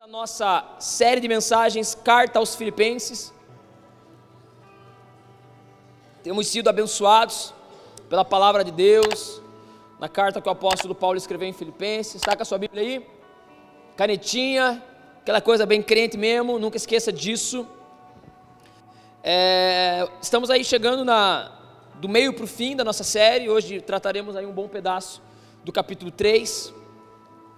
A nossa série de mensagens, Carta aos Filipenses. Temos sido abençoados pela palavra de Deus, na carta que o apóstolo Paulo escreveu em Filipenses. Saca a sua Bíblia aí, canetinha, aquela coisa bem crente mesmo, nunca esqueça disso. Estamos aí chegando do meio para o fim da nossa série. Hoje trataremos aí um bom pedaço do capítulo 3.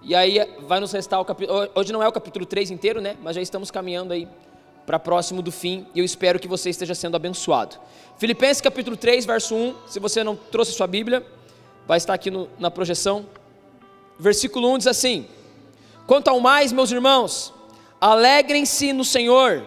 E aí vai nos restar o capítulo. Hoje não é o capítulo 3 inteiro, né? Mas já estamos caminhando aí para próximo do fim. E eu espero que você esteja sendo abençoado. Filipenses capítulo 3, verso 1. Se você não trouxe sua Bíblia, vai estar aqui na projeção. Versículo 1 diz assim: quanto ao mais, meus irmãos, alegrem-se no Senhor.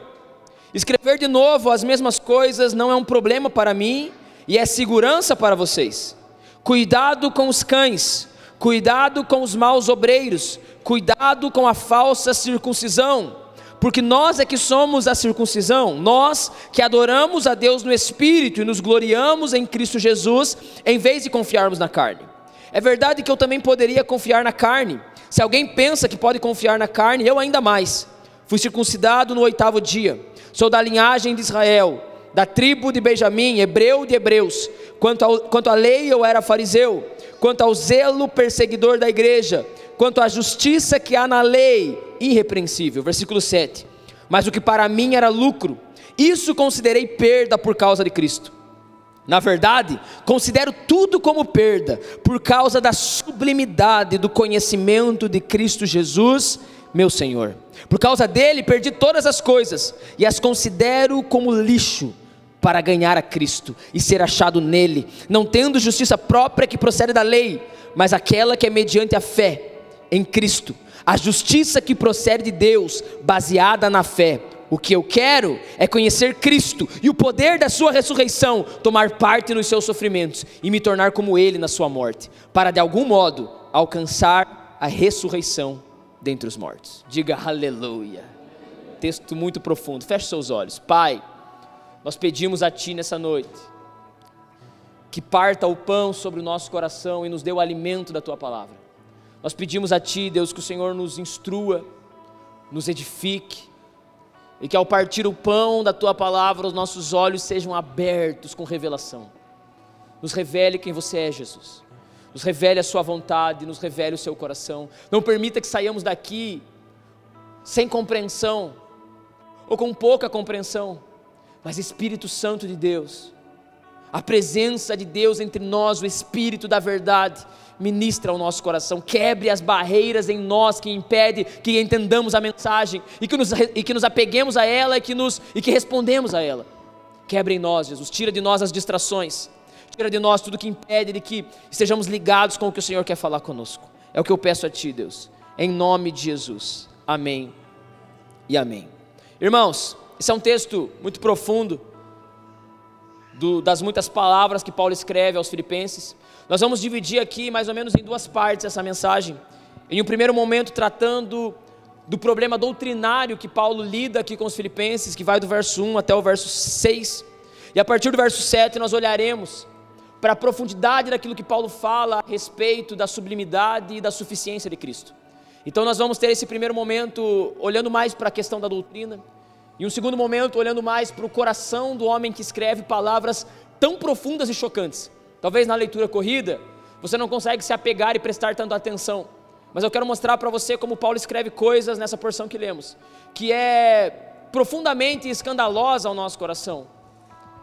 Escrever de novo as mesmas coisas não é um problema para mim e é segurança para vocês. Cuidado com os cães. Cuidado com os maus obreiros, cuidado com a falsa circuncisão, porque nós é que somos a circuncisão, nós que adoramos a Deus no Espírito e nos gloriamos em Cristo Jesus, em vez de confiarmos na carne. É verdade que eu também poderia confiar na carne. Se alguém pensa que pode confiar na carne, eu ainda mais. Fui circuncidado no 8º dia, sou da linhagem de Israel, da tribo de Benjamim, hebreu de hebreus. Quanto à lei eu era fariseu, quanto ao zelo perseguidor da igreja, quanto à justiça que há na lei, irrepreensível. Versículo 7, mas o que para mim era lucro, isso considerei perda por causa de Cristo. Na verdade, considero tudo como perda, por causa da sublimidade do conhecimento de Cristo Jesus, meu Senhor. Por causa dele perdi todas as coisas, e as considero como lixo, para ganhar a Cristo e ser achado nele, não tendo justiça própria que procede da lei, mas aquela que é mediante a fé em Cristo, a justiça que procede de Deus, baseada na fé. O que eu quero é conhecer Cristo e o poder da sua ressurreição, tomar parte nos seus sofrimentos e me tornar como ele na sua morte, para de algum modo alcançar a ressurreição dentre os mortos. Diga aleluia. Texto muito profundo. Feche seus olhos. Pai, nós pedimos a Ti nessa noite, que parta o pão sobre o nosso coração e nos dê o alimento da Tua palavra. Nós pedimos a Ti, Deus, que o Senhor nos instrua, nos edifique, e que ao partir o pão da Tua palavra, os nossos olhos sejam abertos com revelação. Nos revele quem Você é, Jesus. Nos revele a Sua vontade, nos revele o Seu coração. Não permita que saiamos daqui sem compreensão, ou com pouca compreensão. Mas Espírito Santo de Deus, a presença de Deus entre nós, o Espírito da verdade, ministra ao nosso coração, quebre as barreiras em nós que impede que entendamos a mensagem e que nos apeguemos a ela e que respondemos a ela. Quebre em nós, Jesus, tira de nós as distrações, tira de nós tudo que impede de que estejamos ligados com o que o Senhor quer falar conosco. É o que eu peço a Ti, Deus, em nome de Jesus, amém e amém. Irmãos, esse é um texto muito profundo, das muitas palavras que Paulo escreve aos Filipenses. Nós vamos dividir aqui mais ou menos em duas partes essa mensagem. Em um primeiro momento tratando do problema doutrinário que Paulo lida aqui com os Filipenses, que vai do verso 1 até o verso 6. E a partir do verso 7 nós olharemos para a profundidade daquilo que Paulo fala a respeito da sublimidade e da suficiência de Cristo. Então nós vamos ter esse primeiro momento olhando mais para a questão da doutrina, e um segundo momento olhando mais para o coração do homem que escreve palavras tão profundas e chocantes. Talvez na leitura corrida você não consegue se apegar e prestar tanta atenção, mas eu quero mostrar para você como Paulo escreve coisas nessa porção que lemos, que é profundamente escandalosa ao nosso coração,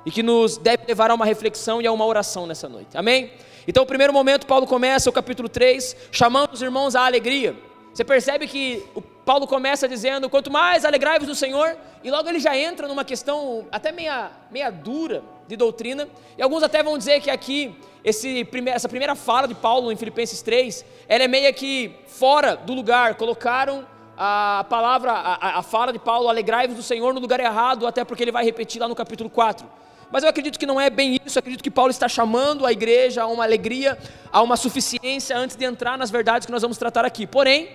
e que nos deve levar a uma reflexão e a uma oração nessa noite, amém? Então o primeiro momento Paulo começa o capítulo 3, chamando os irmãos à alegria. Você percebe que Paulo começa dizendo, quanto mais alegrai-vos no Senhor, e logo ele já entra numa questão até meia dura de doutrina, e alguns até vão dizer que aqui, essa primeira fala de Paulo em Filipenses 3, ela é meio que fora do lugar, colocaram a palavra, a fala de Paulo, alegrai-vos do Senhor, no lugar errado, até porque ele vai repetir lá no capítulo 4, mas eu acredito que não é bem isso. Eu acredito que Paulo está chamando a igreja a uma alegria, a uma suficiência, antes de entrar nas verdades que nós vamos tratar aqui. Porém,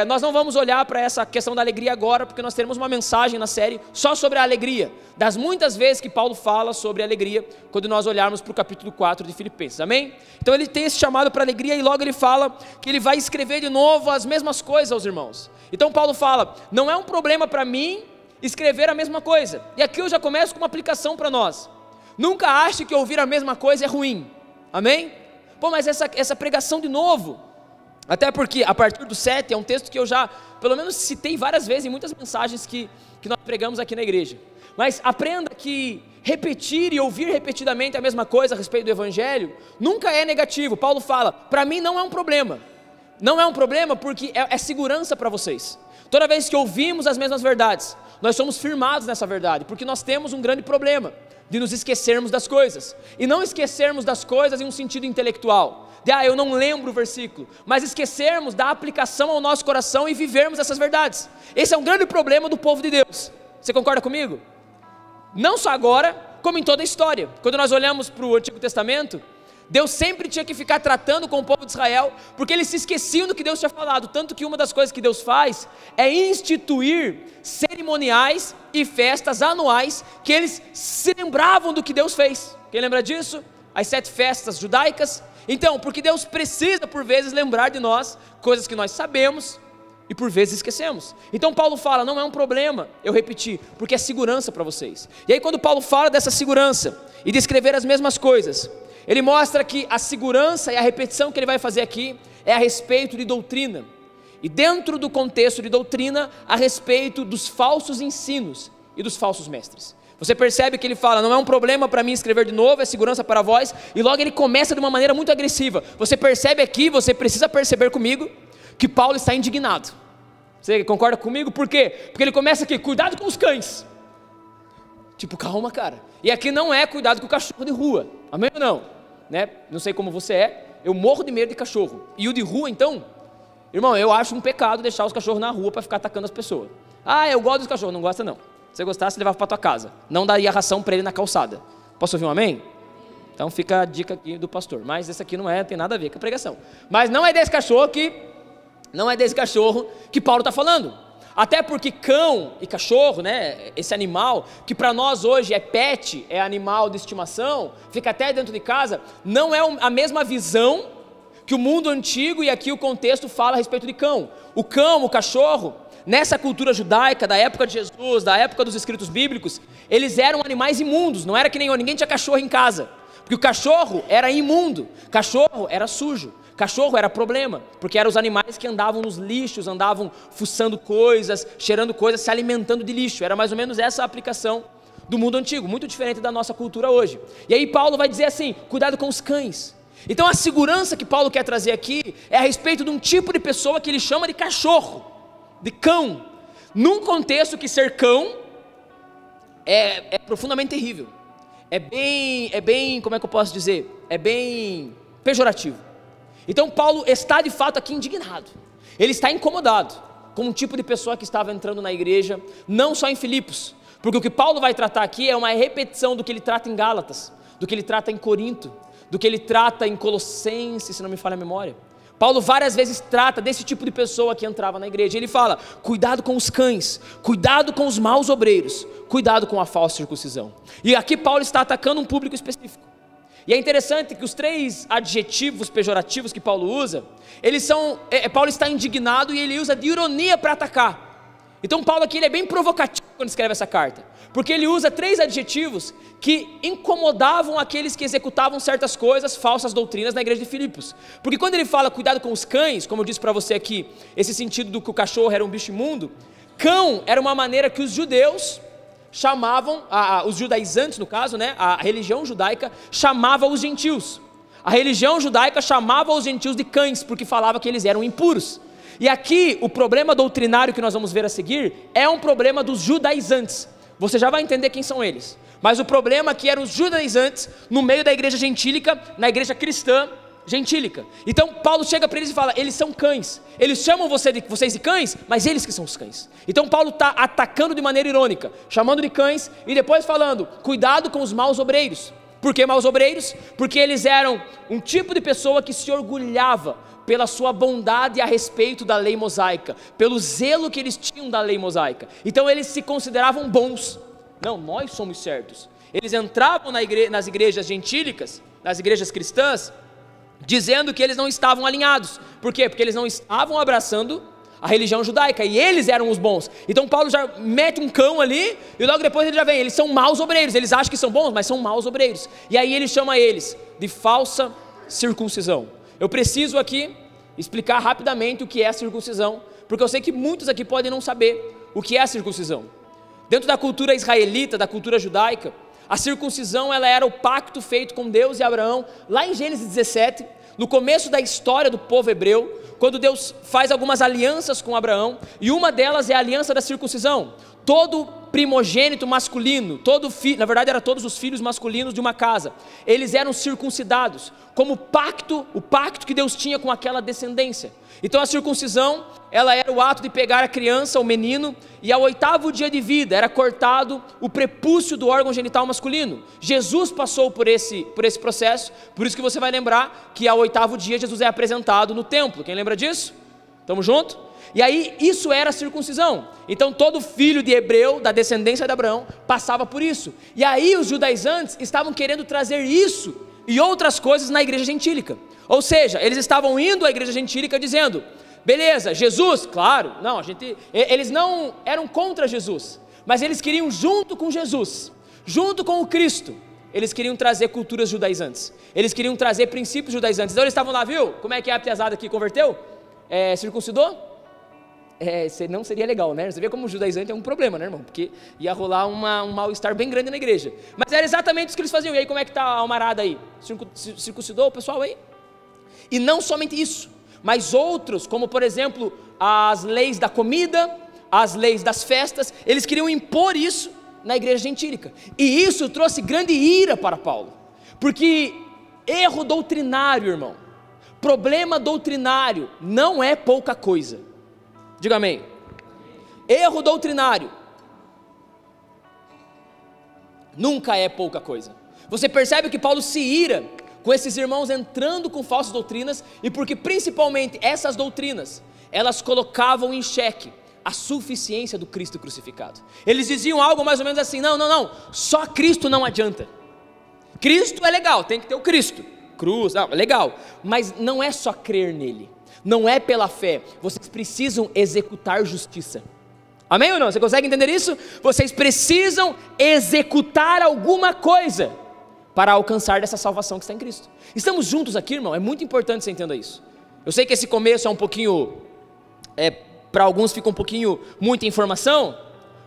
nós não vamos olhar para essa questão da alegria agora, porque nós teremos uma mensagem na série só sobre a alegria, das muitas vezes que Paulo fala sobre alegria, quando nós olharmos para o capítulo 4 de Filipenses, amém? Então ele tem esse chamado para alegria, e logo ele fala que ele vai escrever de novo as mesmas coisas aos irmãos. Então Paulo fala, não é um problema para mim escrever a mesma coisa, e aqui eu já começo com uma aplicação para nós. Nunca ache que ouvir a mesma coisa é ruim, amém? Pô, mas essa pregação de novo, até porque a partir do 7 é um texto que eu já, pelo menos citei várias vezes em muitas mensagens que nós pregamos aqui na igreja. Mas aprenda que repetir e ouvir repetidamente a mesma coisa a respeito do Evangelho nunca é negativo. Paulo fala, para mim não é um problema. Não é um problema porque é segurança para vocês. Toda vez que ouvimos as mesmas verdades, nós somos firmados nessa verdade, porque nós temos um grande problema de nos esquecermos das coisas. E não esquecermos das coisas em um sentido intelectual. Eu não lembro o versículo, mas esquecermos da aplicação ao nosso coração e vivermos essas verdades. Esse é um grande problema do povo de Deus. Você concorda comigo? Não só agora, como em toda a história. Quando nós olhamos para o Antigo Testamento, Deus sempre tinha que ficar tratando com o povo de Israel, porque eles se esqueciam do que Deus tinha falado. Tanto que uma das coisas que Deus faz é instituir cerimoniais e festas anuais, que eles se lembravam do que Deus fez. Quem lembra disso? As 7 festas judaicas. Então, porque Deus precisa por vezes lembrar de nós coisas que nós sabemos e por vezes esquecemos. Então Paulo fala, não é um problema eu repetir, porque é segurança para vocês. E aí quando Paulo fala dessa segurança e de escrever as mesmas coisas, ele mostra que a segurança e a repetição que ele vai fazer aqui é a respeito de doutrina. E dentro do contexto de doutrina, a respeito dos falsos ensinos e dos falsos mestres. Você percebe que ele fala, não é um problema para mim escrever de novo, é segurança para vós, e logo ele começa de uma maneira muito agressiva. Você percebe aqui, você precisa perceber comigo, que Paulo está indignado. Você concorda comigo? Por quê? Porque ele começa aqui, cuidado com os cães. Tipo, calma, cara. E aqui não é cuidado com o cachorro de rua, amém ou não? Né? Não sei como você é, eu morro de medo de cachorro. E o de rua então, irmão, eu acho um pecado deixar os cachorros na rua para ficar atacando as pessoas. Eu gosto dos cachorros, não gosta não. Se você gostasse, levava para tua casa. Não daria ração para ele na calçada. Posso ouvir um amém? Então fica a dica aqui do pastor. Mas esse aqui não tem nada a ver com a pregação. Mas não é desse cachorro que Paulo está falando. Até porque cão e cachorro, né, esse animal, que para nós hoje é pet, é animal de estimação, fica até dentro de casa, não é a mesma visão que o mundo antigo e aqui o contexto fala a respeito de cão. O cão, o cachorro, nessa cultura judaica, da época de Jesus, da época dos escritos bíblicos, eles eram animais imundos, não era que ninguém tinha cachorro em casa, porque o cachorro era imundo, cachorro era sujo, cachorro era problema, porque eram os animais que andavam nos lixos, andavam fuçando coisas, cheirando coisas, se alimentando de lixo. Era mais ou menos essa a aplicação do mundo antigo, muito diferente da nossa cultura hoje. E aí Paulo vai dizer assim, cuidado com os cães. Então a segurança que Paulo quer trazer aqui é a respeito de um tipo de pessoa que ele chama de cachorro, de cão, num contexto que ser cão é profundamente terrível, é bem, como é que eu posso dizer, é bem pejorativo. Então Paulo está de fato aqui indignado, ele está incomodado com um tipo de pessoa que estava entrando na igreja, não só em Filipos, porque o que Paulo vai tratar aqui é uma repetição do que ele trata em Gálatas, do que ele trata em Corinto, do que ele trata em Colossenses, se não me falha a memória. Paulo várias vezes trata desse tipo de pessoa que entrava na igreja. Ele fala, cuidado com os cães, cuidado com os maus obreiros, cuidado com a falsa circuncisão. E aqui Paulo está atacando um público específico. E é interessante que os 3 adjetivos pejorativos que Paulo usa, Paulo está indignado e ele usa de ironia para atacar. Então Paulo aqui ele é bem provocativo quando escreve essa carta, porque ele usa 3 adjetivos que incomodavam aqueles que executavam certas coisas, falsas doutrinas na igreja de Filipos. Porque quando ele fala cuidado com os cães, como eu disse para você aqui, esse sentido do que o cachorro era um bicho imundo, cão era uma maneira que os judeus chamavam, os judaizantes no caso, né, a religião judaica chamava os gentios. A religião judaica chamava os gentios de cães, porque falava que eles eram impuros. E aqui, o problema doutrinário que nós vamos ver a seguir, é um problema dos judaizantes. Você já vai entender quem são eles. Mas o problema aqui eram os judaizantes no meio da igreja gentílica, na igreja cristã gentílica. Então Paulo chega para eles e fala, eles são cães. Eles chamam vocês de cães, mas eles que são os cães. Então Paulo está atacando de maneira irônica, chamando de cães e depois falando, cuidado com os maus obreiros. Por que maus obreiros? Porque eles eram um tipo de pessoa que se orgulhava pela sua bondade a respeito da lei mosaica, pelo zelo que eles tinham da lei mosaica. Então eles se consideravam bons. Não, nós somos certos. Eles entravam nas igrejas gentílicas, nas igrejas cristãs, dizendo que eles não estavam alinhados. Por quê? Porque eles não estavam abraçando a religião judaica, e eles eram os bons. Então Paulo já mete um cão ali, e logo depois ele já vem, eles são maus obreiros, eles acham que são bons, mas são maus obreiros. E aí ele chama eles de falsa circuncisão. Eu preciso aqui explicar rapidamente o que é a circuncisão, porque eu sei que muitos aqui podem não saber o que é a circuncisão. Dentro da cultura israelita, da cultura judaica, a circuncisão ela era o pacto feito com Deus e Abraão, lá em Gênesis 17, no começo da história do povo hebreu, quando Deus faz algumas alianças com Abraão, e uma delas é a aliança da circuncisão. Todo primogênito masculino, na verdade eram todos os filhos masculinos de uma casa, eles eram circuncidados, como o pacto que Deus tinha com aquela descendência. Então a circuncisão, ela era o ato de pegar a criança, o menino, e ao 8º dia de vida era cortado o prepúcio do órgão genital masculino. Jesus passou por esse processo, por isso que você vai lembrar que ao 8º dia Jesus é apresentado no templo. Quem lembra disso? Estamos juntos? E aí isso era a circuncisão. Então todo filho de hebreu, da descendência de Abraão, passava por isso. E aí os judaizantes estavam querendo trazer isso e outras coisas na igreja gentílica. Ou seja, eles estavam indo à igreja gentílica dizendo, beleza, Jesus, claro, não, eles não eram contra Jesus, mas eles queriam junto com Jesus, junto com o Cristo, eles queriam trazer culturas judaizantes, eles queriam trazer princípios judaizantes. Então eles estavam lá, viu, como é que é a pesada que converteu? Circuncidou? Não seria legal, né? Você vê como o judaizante é um problema, né, irmão? Porque ia rolar um mal-estar bem grande na igreja. Mas era exatamente isso que eles faziam. E aí, como é que está a almarada aí? Circuncidou o pessoal aí? E não somente isso, mas outros, como por exemplo, as leis da comida, as leis das festas, eles queriam impor isso na igreja gentílica. E isso trouxe grande ira para Paulo. Porque erro doutrinário, irmão, problema doutrinário não é pouca coisa. Diga amém. Erro doutrinário nunca é pouca coisa. Você percebe que Paulo se ira com esses irmãos entrando com falsas doutrinas, e porque principalmente essas doutrinas, elas colocavam em xeque a suficiência do Cristo crucificado. Eles diziam algo mais ou menos assim, não, só Cristo não adianta. Cristo é legal, tem que ter o Cristo, cruz, legal, mas não é só crer nele. Não é pela fé, vocês precisam executar justiça. Amém ou não? Você consegue entender isso? Vocês precisam executar alguma coisa para alcançar dessa salvação que está em Cristo. Estamos juntos aqui, irmão? É muito importante você entenda isso. Eu sei que esse começo é um pouquinho, para alguns fica um pouquinho muita informação,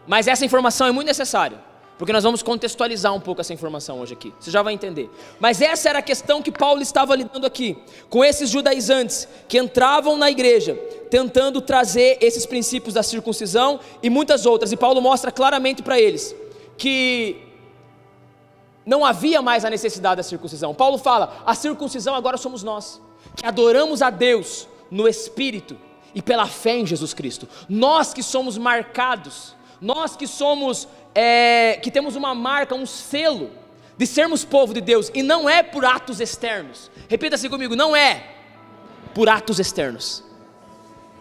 mas essa informação é muito necessária, porque nós vamos contextualizar um pouco essa informação hoje aqui, você já vai entender. Mas essa era a questão que Paulo estava lidando aqui, com esses judaizantes, que entravam na igreja, tentando trazer esses princípios da circuncisão, e muitas outras, e Paulo mostra claramente para eles, que não havia mais a necessidade da circuncisão. Paulo fala, a circuncisão agora somos nós, que adoramos a Deus no Espírito, e pela fé em Jesus Cristo, nós que somos marcados, nós que somos, que temos uma marca, um selo, de sermos povo de Deus, e não é por atos externos, repita assim comigo, não é por atos externos,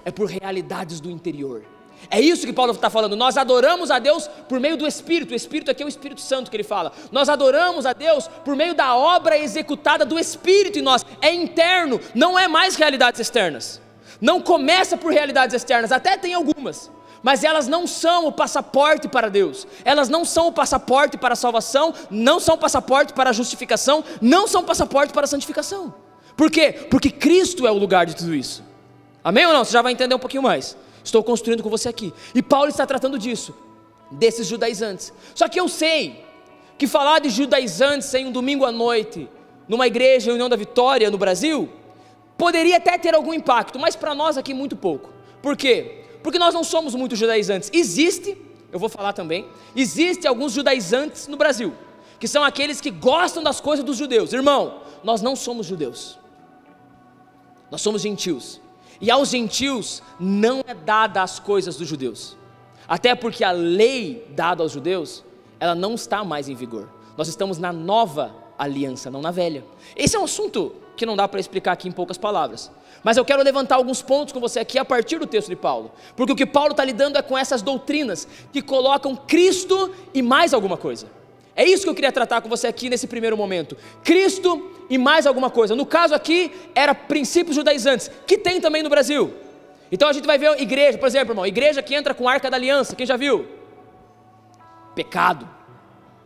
é por realidades do interior. É isso que Paulo está falando, nós adoramos a Deus por meio do Espírito, o Espírito aqui é o Espírito Santo que ele fala, nós adoramos a Deus por meio da obra executada do Espírito em nós, é interno, não é mais realidades externas, não começa por realidades externas, até tem algumas, mas elas não são o passaporte para Deus, elas não são o passaporte para a salvação, não são o passaporte para a justificação, não são o passaporte para a santificação. Por quê? Porque Cristo é o lugar de tudo isso. Amém ou não? Você já vai entender um pouquinho mais. Estou construindo com você aqui, e Paulo está tratando disso, desses judaizantes. Só que eu sei que falar de judaizantes em um domingo à noite, numa igreja, União da Vitória, no Brasil, poderia até ter algum impacto, mas para nós aqui muito pouco. Por quê? Porque nós não somos muito judaizantes. Eu vou falar também, existem alguns judaizantes no Brasil, que são aqueles que gostam das coisas dos judeus. Irmão, nós não somos judeus, nós somos gentios, e aos gentios não é dada as coisas dos judeus, até porque a lei dada aos judeus, ela não está mais em vigor. Nós estamos na nova aliança, não na velha. Esse é um assunto que não dá para explicar aqui em poucas palavras. Mas eu quero levantar alguns pontos com você aqui a partir do texto de Paulo, porque o que Paulo está lidando é com essas doutrinas que colocam Cristo e mais alguma coisa. É isso que eu queria tratar com você aqui nesse primeiro momento. Cristo e mais alguma coisa. No caso aqui, era princípios judaizantes, que tem também no Brasil. Então a gente vai ver igreja, por exemplo, irmão, igreja que entra com a Arca da Aliança, quem já viu? Pecado.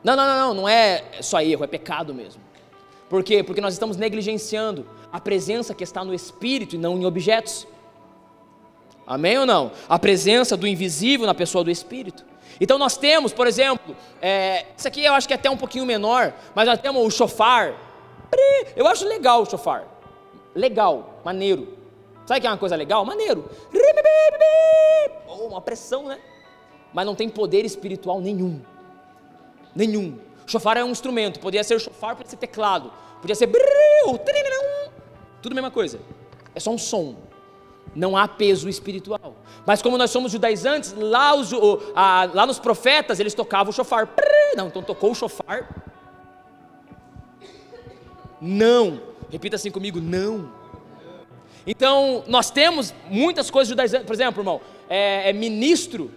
Não é só erro, é pecado mesmo. Por quê? Porque nós estamos negligenciando a presença que está no Espírito e não em objetos. Amém ou não? A presença do invisível na pessoa do Espírito. Então nós temos, por exemplo, isso aqui eu acho que é até um pouquinho menor, mas nós temos o shofar. Eu acho legal o shofar. Legal, maneiro. Sabe que é uma coisa legal? Maneiro. Uma pressão, né? Mas não tem poder espiritual nenhum. Nenhum. Shofar é um instrumento, podia ser shofar, podia ser teclado, podia ser tudo a mesma coisa, é só um som, não há peso espiritual. Mas como nós somos judaizantes, lá nos profetas eles tocavam o shofar. Não, então tocou o shofar. Não, repita assim comigo, não. Então nós temos muitas coisas judaizantes, por exemplo, irmão, ministro,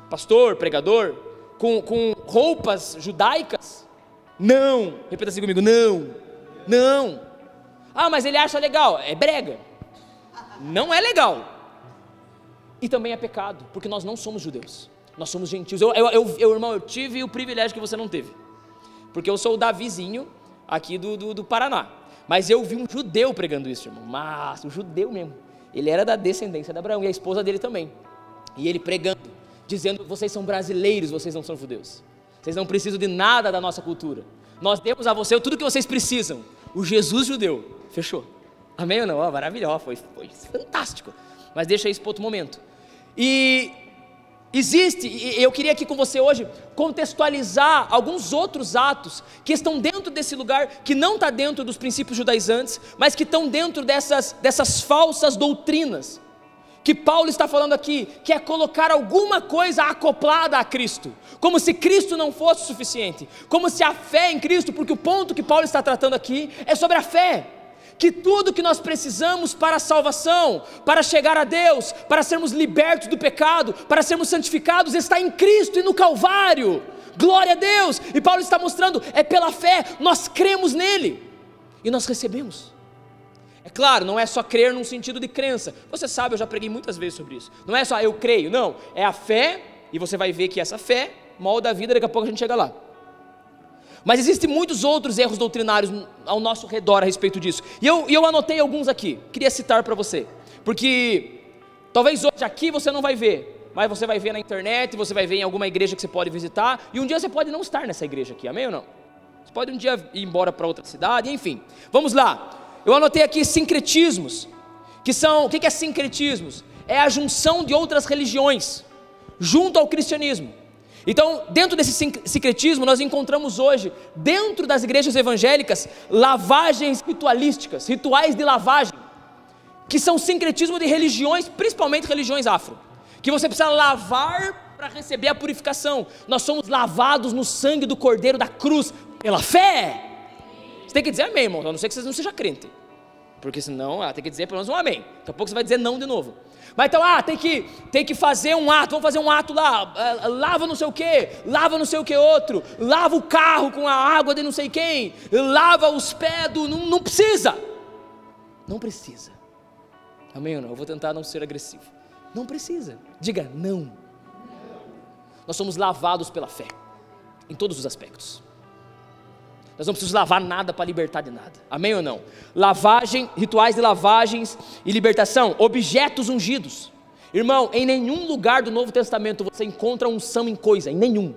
pastor, pregador, com roupas judaicas? Não, repita assim comigo, não. Ah, mas ele acha legal, é brega. Não é legal. E também é pecado, porque nós não somos judeus, nós somos gentios. Irmão, eu tive o privilégio que você não teve, porque eu sou o Davizinho aqui do Paraná, mas eu vi um judeu pregando isso, irmão, mas um judeu mesmo, ele era da descendência de Abraão, e a esposa dele também, e ele pregando, dizendo: vocês são brasileiros, vocês não são judeus, vocês não precisam de nada da nossa cultura, nós demos a você tudo que vocês precisam, o Jesus judeu. Fechou, amém ou não? Maravilhoso, foi fantástico, mas deixa isso para outro momento. E eu queria aqui com você hoje contextualizar alguns outros atos que estão dentro desse lugar, que não está dentro dos princípios judaizantes, mas que estão dentro dessas falsas doutrinas que Paulo está falando aqui, que é colocar alguma coisa acoplada a Cristo, como se Cristo não fosse suficiente, como se a fé em Cristo, porque o ponto que Paulo está tratando aqui é sobre a fé, que tudo que nós precisamos para a salvação, para chegar a Deus, para sermos libertos do pecado, para sermos santificados, está em Cristo e no Calvário. Glória a Deus! E Paulo está mostrando, é pela fé, nós cremos nele e nós recebemos. É claro, não é só crer num sentido de crença, você sabe, eu já preguei muitas vezes sobre isso, não é só eu creio, não, é a fé, e você vai ver que essa fé molda a vida, daqui a pouco a gente chega lá. Mas existem muitos outros erros doutrinários ao nosso redor a respeito disso, e eu anotei alguns aqui, queria citar para você, porque talvez hoje aqui você não vai ver, mas você vai ver na internet, você vai ver em alguma igreja que você pode visitar, e um dia você pode não estar nessa igreja aqui, amém ou não? Você pode um dia ir embora para outra cidade, enfim, vamos lá. Eu anotei aqui sincretismos, o que é sincretismos? É a junção de outras religiões, junto ao cristianismo. Então, dentro desse sincretismo, nós encontramos hoje, dentro das igrejas evangélicas, lavagens ritualísticas, rituais de lavagem, que são sincretismo de religiões, principalmente religiões afro, que você precisa lavar para receber a purificação. Nós somos lavados no sangue do Cordeiro da cruz, pela fé. Você tem que dizer amém, irmão, a não ser que você não seja crente, porque senão tem que dizer pelo menos um amém, daqui a pouco você vai dizer não de novo. Mas então, tem que fazer um ato, vamos fazer um ato lá, lava não sei o que, lava não sei o que outro, lava o carro com a água de não sei quem, lava os pés não precisa, amém ou não? Eu vou tentar não ser agressivo, não precisa, diga não. Nós somos lavados pela fé, em todos os aspectos. Nós não precisamos lavar nada para libertar de nada, amém ou não? Lavagem, rituais de lavagens e libertação, objetos ungidos. Irmão, em nenhum lugar do Novo Testamento você encontra unção em coisa, em nenhum.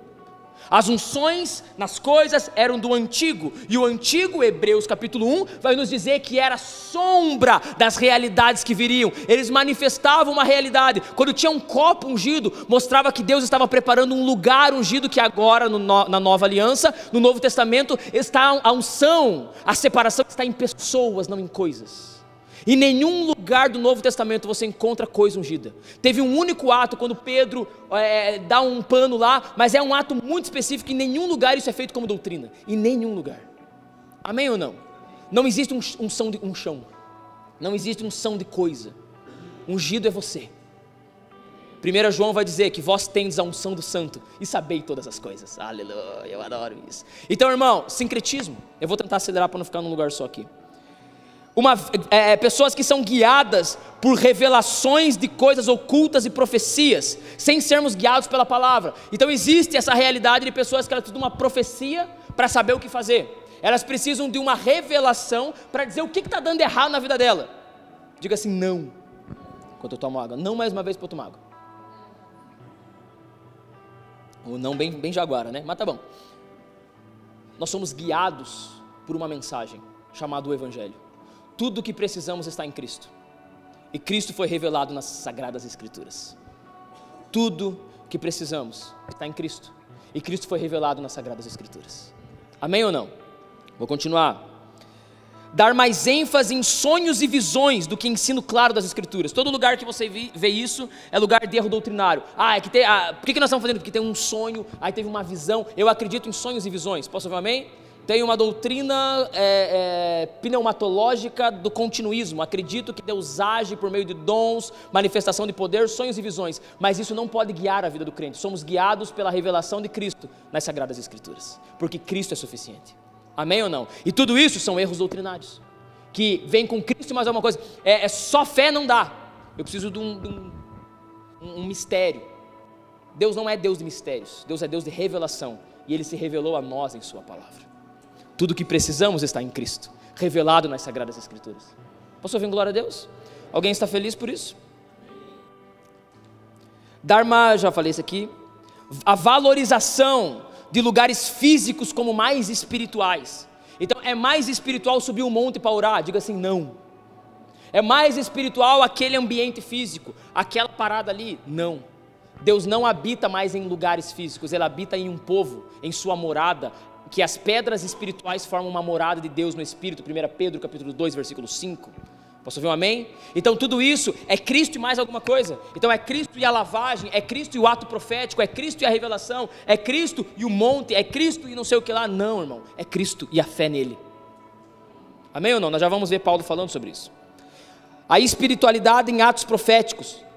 As unções nas coisas eram do antigo, e o antigo, Hebreus capítulo 1, vai nos dizer que era sombra das realidades que viriam. Eles manifestavam uma realidade. Quando tinha um copo ungido, mostrava que Deus estava preparando um lugar ungido, que agora na nova aliança, no Novo Testamento, está a unção, a separação está em pessoas, não em coisas. Em nenhum lugar do Novo Testamento você encontra coisa ungida. Teve um único ato quando Pedro dá um pano lá, mas é um ato muito específico, em nenhum lugar isso é feito como doutrina, em nenhum lugar, amém ou não? Não existe um chão. Não existe unção de coisa. Ungido é você. 1 João vai dizer que vós tendes a unção do santo e sabei todas as coisas. Aleluia, eu adoro isso. Então, irmão, sincretismo. Eu vou tentar acelerar para não ficar num lugar só aqui. Pessoas que são guiadas por revelações de coisas ocultas e profecias, sem sermos guiados pela palavra. Então existe essa realidade de pessoas que elas precisam de uma profecia para saber o que fazer. Elas precisam de uma revelação para dizer o que está dando errado na vida dela. Diga assim, não. Enquanto eu tomo água, não mais uma vez para eu tomar água. Ou não bem jaguara, né? Mas tá bom. Nós somos guiados por uma mensagem chamada o Evangelho. Tudo o que precisamos está em Cristo. E Cristo foi revelado nas Sagradas Escrituras. Tudo que precisamos está em Cristo. E Cristo foi revelado nas Sagradas Escrituras. Amém ou não? Vou continuar. Dar mais ênfase em sonhos e visões do que ensino claro das Escrituras. Todo lugar que você vê isso é lugar de erro doutrinário. Por que nós estamos fazendo? Porque tem um sonho, aí teve uma visão. Eu acredito em sonhos e visões. Posso ouvir um amém? Tem uma doutrina pneumatológica do continuismo. Acredito que Deus age por meio de dons, manifestação de poder, sonhos e visões. Mas isso não pode guiar a vida do crente. Somos guiados pela revelação de Cristo nas Sagradas Escrituras. Porque Cristo é suficiente. Amém ou não? E tudo isso são erros doutrinários. Que vem com Cristo e mais alguma coisa. Só fé não dá. Eu preciso de um mistério. Deus não é Deus de mistérios. Deus é Deus de revelação. E Ele se revelou a nós em Sua palavra. Tudo o que precisamos está em Cristo, revelado nas Sagradas Escrituras. Posso ouvir glória a Deus? Alguém está feliz por isso? Já falei isso aqui, a valorização de lugares físicos como mais espirituais. Então é mais espiritual subir um monte para orar? Diga assim, não. É mais espiritual aquele ambiente físico, aquela parada ali? Não. Deus não habita mais em lugares físicos, Ele habita em um povo, em sua morada, que as pedras espirituais formam uma morada de Deus no Espírito, 1 Pedro capítulo 2, versículo 5, posso ouvir um amém? Então tudo isso é Cristo e mais alguma coisa, então é Cristo e a lavagem, é Cristo e o ato profético, é Cristo e a revelação, é Cristo e o monte, é Cristo e não sei o que lá, não irmão, é Cristo e a fé nele, amém ou não? Nós já vamos ver Paulo falando sobre isso. A espiritualidade em atos proféticos,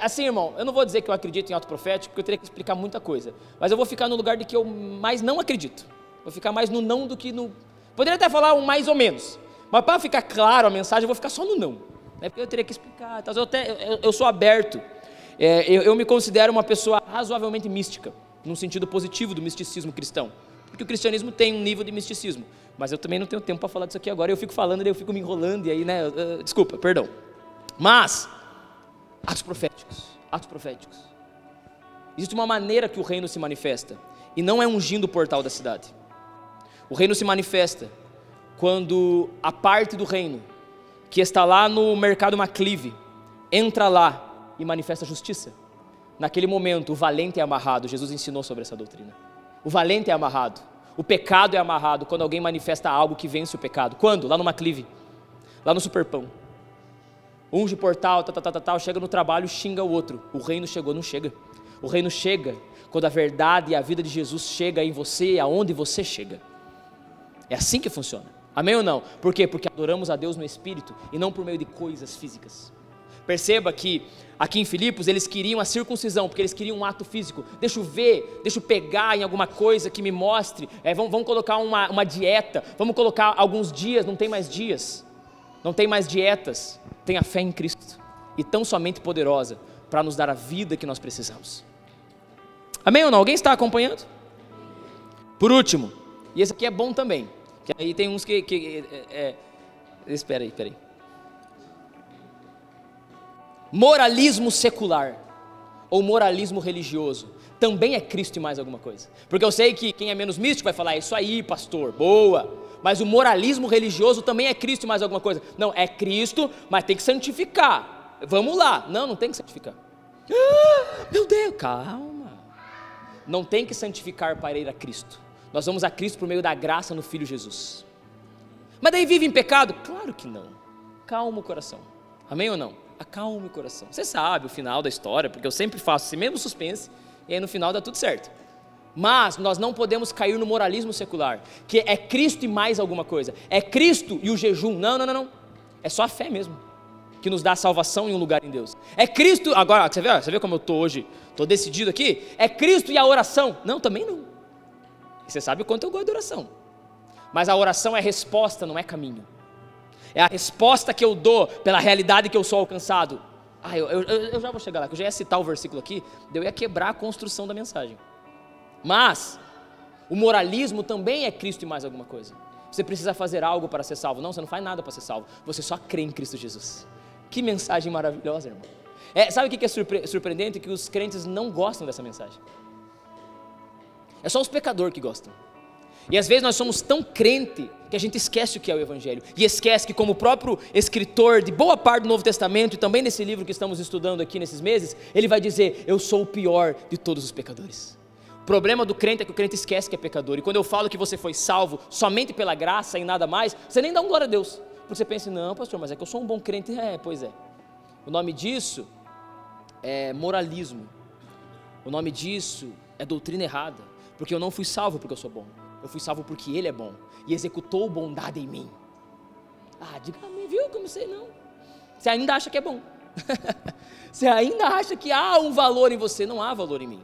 assim irmão, eu não vou dizer que eu acredito em ato profético, porque eu teria que explicar muita coisa, mas eu vou ficar no lugar de que eu mais não acredito, vou ficar mais no não do que no, poderia até falar um mais ou menos, mas para ficar claro a mensagem eu vou ficar só no não, né? Porque eu teria que explicar, eu sou aberto, eu me considero uma pessoa razoavelmente mística, no sentido positivo do misticismo cristão, porque o cristianismo tem um nível de misticismo, mas eu também não tenho tempo para falar disso aqui agora, eu fico falando e eu fico me enrolando, e aí né, desculpa, perdão, mas atos proféticos. Existe uma maneira que o reino se manifesta, e não é ungindo o portal da cidade. O reino se manifesta quando a parte do reino, que está lá no mercado Maclive, entra lá e manifesta justiça. Naquele momento, o valente é amarrado, Jesus ensinou sobre essa doutrina. O valente é amarrado, o pecado é amarrado, quando alguém manifesta algo que vence o pecado. Quando? Lá no Maclive, lá no Superpão. Unge portal, chega no trabalho, xinga o outro. O reino chegou, não chega. O reino chega quando a verdade e a vida de Jesus chega em você, aonde você chega. É assim que funciona. Amém ou não? Por quê? Porque adoramos a Deus no Espírito e não por meio de coisas físicas. Perceba que aqui em Filipos eles queriam a circuncisão, porque eles queriam um ato físico. Deixa eu ver, deixa eu pegar em alguma coisa que me mostre. Vamos colocar uma dieta, vamos colocar alguns dias, não tem mais dias. Não tem mais dietas, tem a fé em Cristo, e tão somente poderosa, para nos dar a vida que nós precisamos. Amém ou não? Alguém está acompanhando? Por último, e esse aqui é bom também, que aí tem uns espera aí. Moralismo secular, ou moralismo religioso, também é Cristo e mais alguma coisa, porque eu sei que quem é menos místico vai falar, isso aí pastor, boa, mas o moralismo religioso também é Cristo e mais alguma coisa. Não, é Cristo, mas tem que santificar. Vamos lá. Não tem que santificar. Meu Deus, calma. Não tem que santificar para ir a Cristo. Nós vamos a Cristo por meio da graça no Filho Jesus. Mas daí vive em pecado? Claro que não. Calma o coração. Amém ou não? Acalme o coração. Você sabe o final da história, porque eu sempre faço esse mesmo suspense, e aí no final dá tudo certo. Mas nós não podemos cair no moralismo secular, que é Cristo e mais alguma coisa. É Cristo e o jejum. Não. É só a fé mesmo que nos dá salvação em um lugar em Deus. É Cristo, agora, você vê como eu estou hoje, estou decidido aqui? É Cristo e a oração. Não, também não. Você sabe o quanto eu gosto de oração. Mas a oração é resposta, não é caminho. É a resposta que eu dou pela realidade que eu sou alcançado. Eu já vou chegar lá, que eu já ia citar o versículo aqui, eu ia quebrar a construção da mensagem. Mas o moralismo também é Cristo e mais alguma coisa. Você precisa fazer algo para ser salvo. Não, você não faz nada para ser salvo. Você só crê em Cristo Jesus. Que mensagem maravilhosa, irmão. Sabe o que é surpreendente? Que os crentes não gostam dessa mensagem. É só os pecadores que gostam. E às vezes nós somos tão crente que a gente esquece o que é o Evangelho. E esquece que, como o próprio escritor de boa parte do Novo Testamento, e também nesse livro que estamos estudando aqui nesses meses, ele vai dizer: eu sou o pior de todos os pecadores. O problema do crente é que o crente esquece que é pecador. E quando eu falo que você foi salvo somente pela graça e nada mais, você nem dá um glória a Deus. Porque você pensa: não, pastor, mas é que eu sou um bom crente. Pois é. O nome disso é moralismo. O nome disso é doutrina errada. Porque eu não fui salvo porque eu sou bom. Eu fui salvo porque Ele é bom e executou bondade em mim. Diga amém, viu? Como você não? Você ainda acha que é bom. Você ainda acha que há um valor em você. Não há valor em mim.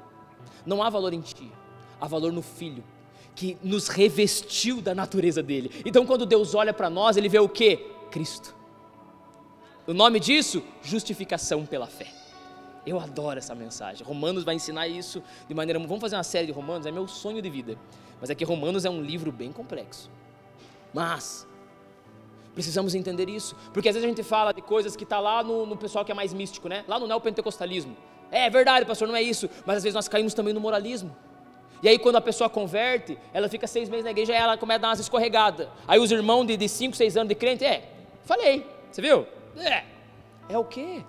Não há valor em ti. Há valor no Filho, que nos revestiu da natureza dele. Então quando Deus olha para nós, Ele vê o quê? Cristo. O nome disso? Justificação pela fé. Eu adoro essa mensagem. Romanos vai ensinar isso de maneira... Vamos fazer uma série de Romanos, é meu sonho de vida. Mas é que Romanos é um livro bem complexo. Mas precisamos entender isso. Porque às vezes a gente fala de coisas que está lá no pessoal que é mais místico, né? Lá no neopentecostalismo. É verdade, pastor, não é isso. Mas às vezes nós caímos também no moralismo. E aí quando a pessoa converte, ela fica 6 meses na igreja e ela começa a dar umas escorregadas. Aí os irmãos de 5, 6 anos de crente, falei, você viu? É o quê?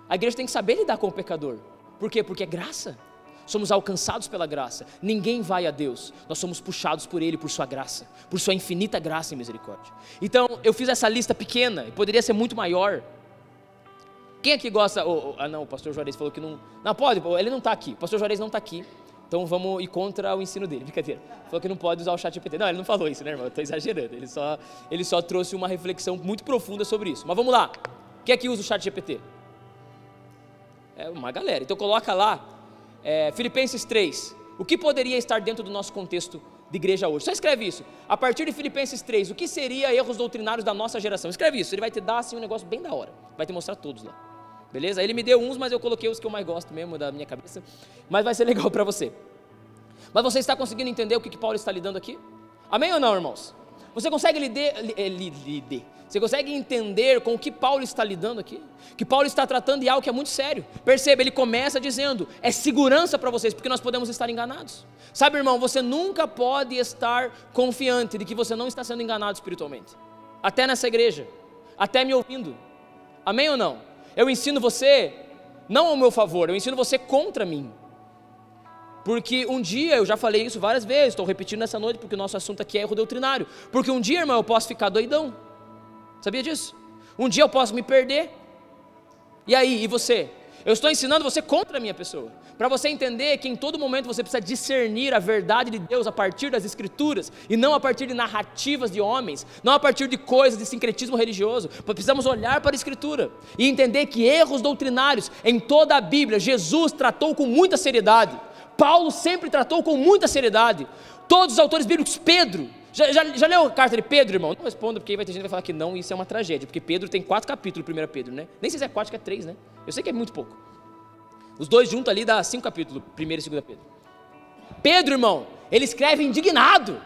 A igreja tem que saber lidar com o pecador. Por quê? Porque é graça. Somos alcançados pela graça. Ninguém vai a Deus. Nós somos puxados por Ele, por sua graça, por sua infinita graça e misericórdia. Então, eu fiz essa lista pequena, e poderia ser muito maior. Quem aqui gosta... não, o pastor Juarez falou que não... Não, pode, ele não está aqui. O pastor Juarez não está aqui. Então vamos ir contra o ensino dele, brincadeira. Falou que não pode usar o ChatGPT. Não, ele não falou isso, né, irmão? Eu estou exagerando. Ele só trouxe uma reflexão muito profunda sobre isso. Mas vamos lá. Quem aqui usa o ChatGPT? É uma galera. Então coloca lá, Filipenses 3. O que poderia estar dentro do nosso contexto de igreja hoje? Só escreve isso. A partir de Filipenses 3, o que seria erros doutrinários da nossa geração? Escreve isso. Ele vai te dar assim um negócio bem da hora. Vai te mostrar todos lá. Beleza? Ele me deu uns, mas eu coloquei os que eu mais gosto mesmo da minha cabeça. Mas vai ser legal para você. Mas você está conseguindo entender o que Paulo está lidando aqui? Amém ou não, irmãos? Você consegue Você consegue entender com o que Paulo está lidando aqui? Que Paulo está tratando de algo que é muito sério. Perceba, ele começa dizendo, é segurança para vocês, porque nós podemos estar enganados. Sabe, irmão, você nunca pode estar confiante de que você não está sendo enganado espiritualmente. Até nessa igreja, até me ouvindo. Amém ou não? Eu ensino você, não ao meu favor, eu ensino você contra mim. Porque um dia, eu já falei isso várias vezes, estou repetindo nessa noite, porque o nosso assunto aqui é erro doutrinário. Porque um dia, irmão, eu posso ficar doidão. Sabia disso? Um dia eu posso me perder. E aí, e você? Eu estou ensinando você contra a minha pessoa. Para você entender que em todo momento você precisa discernir a verdade de Deus a partir das Escrituras. E não a partir de narrativas de homens. Não a partir de coisas de sincretismo religioso. Precisamos olhar para a Escritura. E entender que erros doutrinários em toda a Bíblia, Jesus tratou com muita seriedade. Paulo sempre tratou com muita seriedade. Todos os autores bíblicos, Pedro... Já leu a carta de Pedro, irmão? Não responda, porque aí vai ter gente que vai falar que não, isso é uma tragédia. Porque Pedro tem 4 capítulos, 1 Pedro, né? Nem sei se é 4, acho que é 3, né? Eu sei que é muito pouco. Os dois juntos ali dá 5 capítulos, 1 e 2 Pedro. Pedro, irmão, ele escreve indignado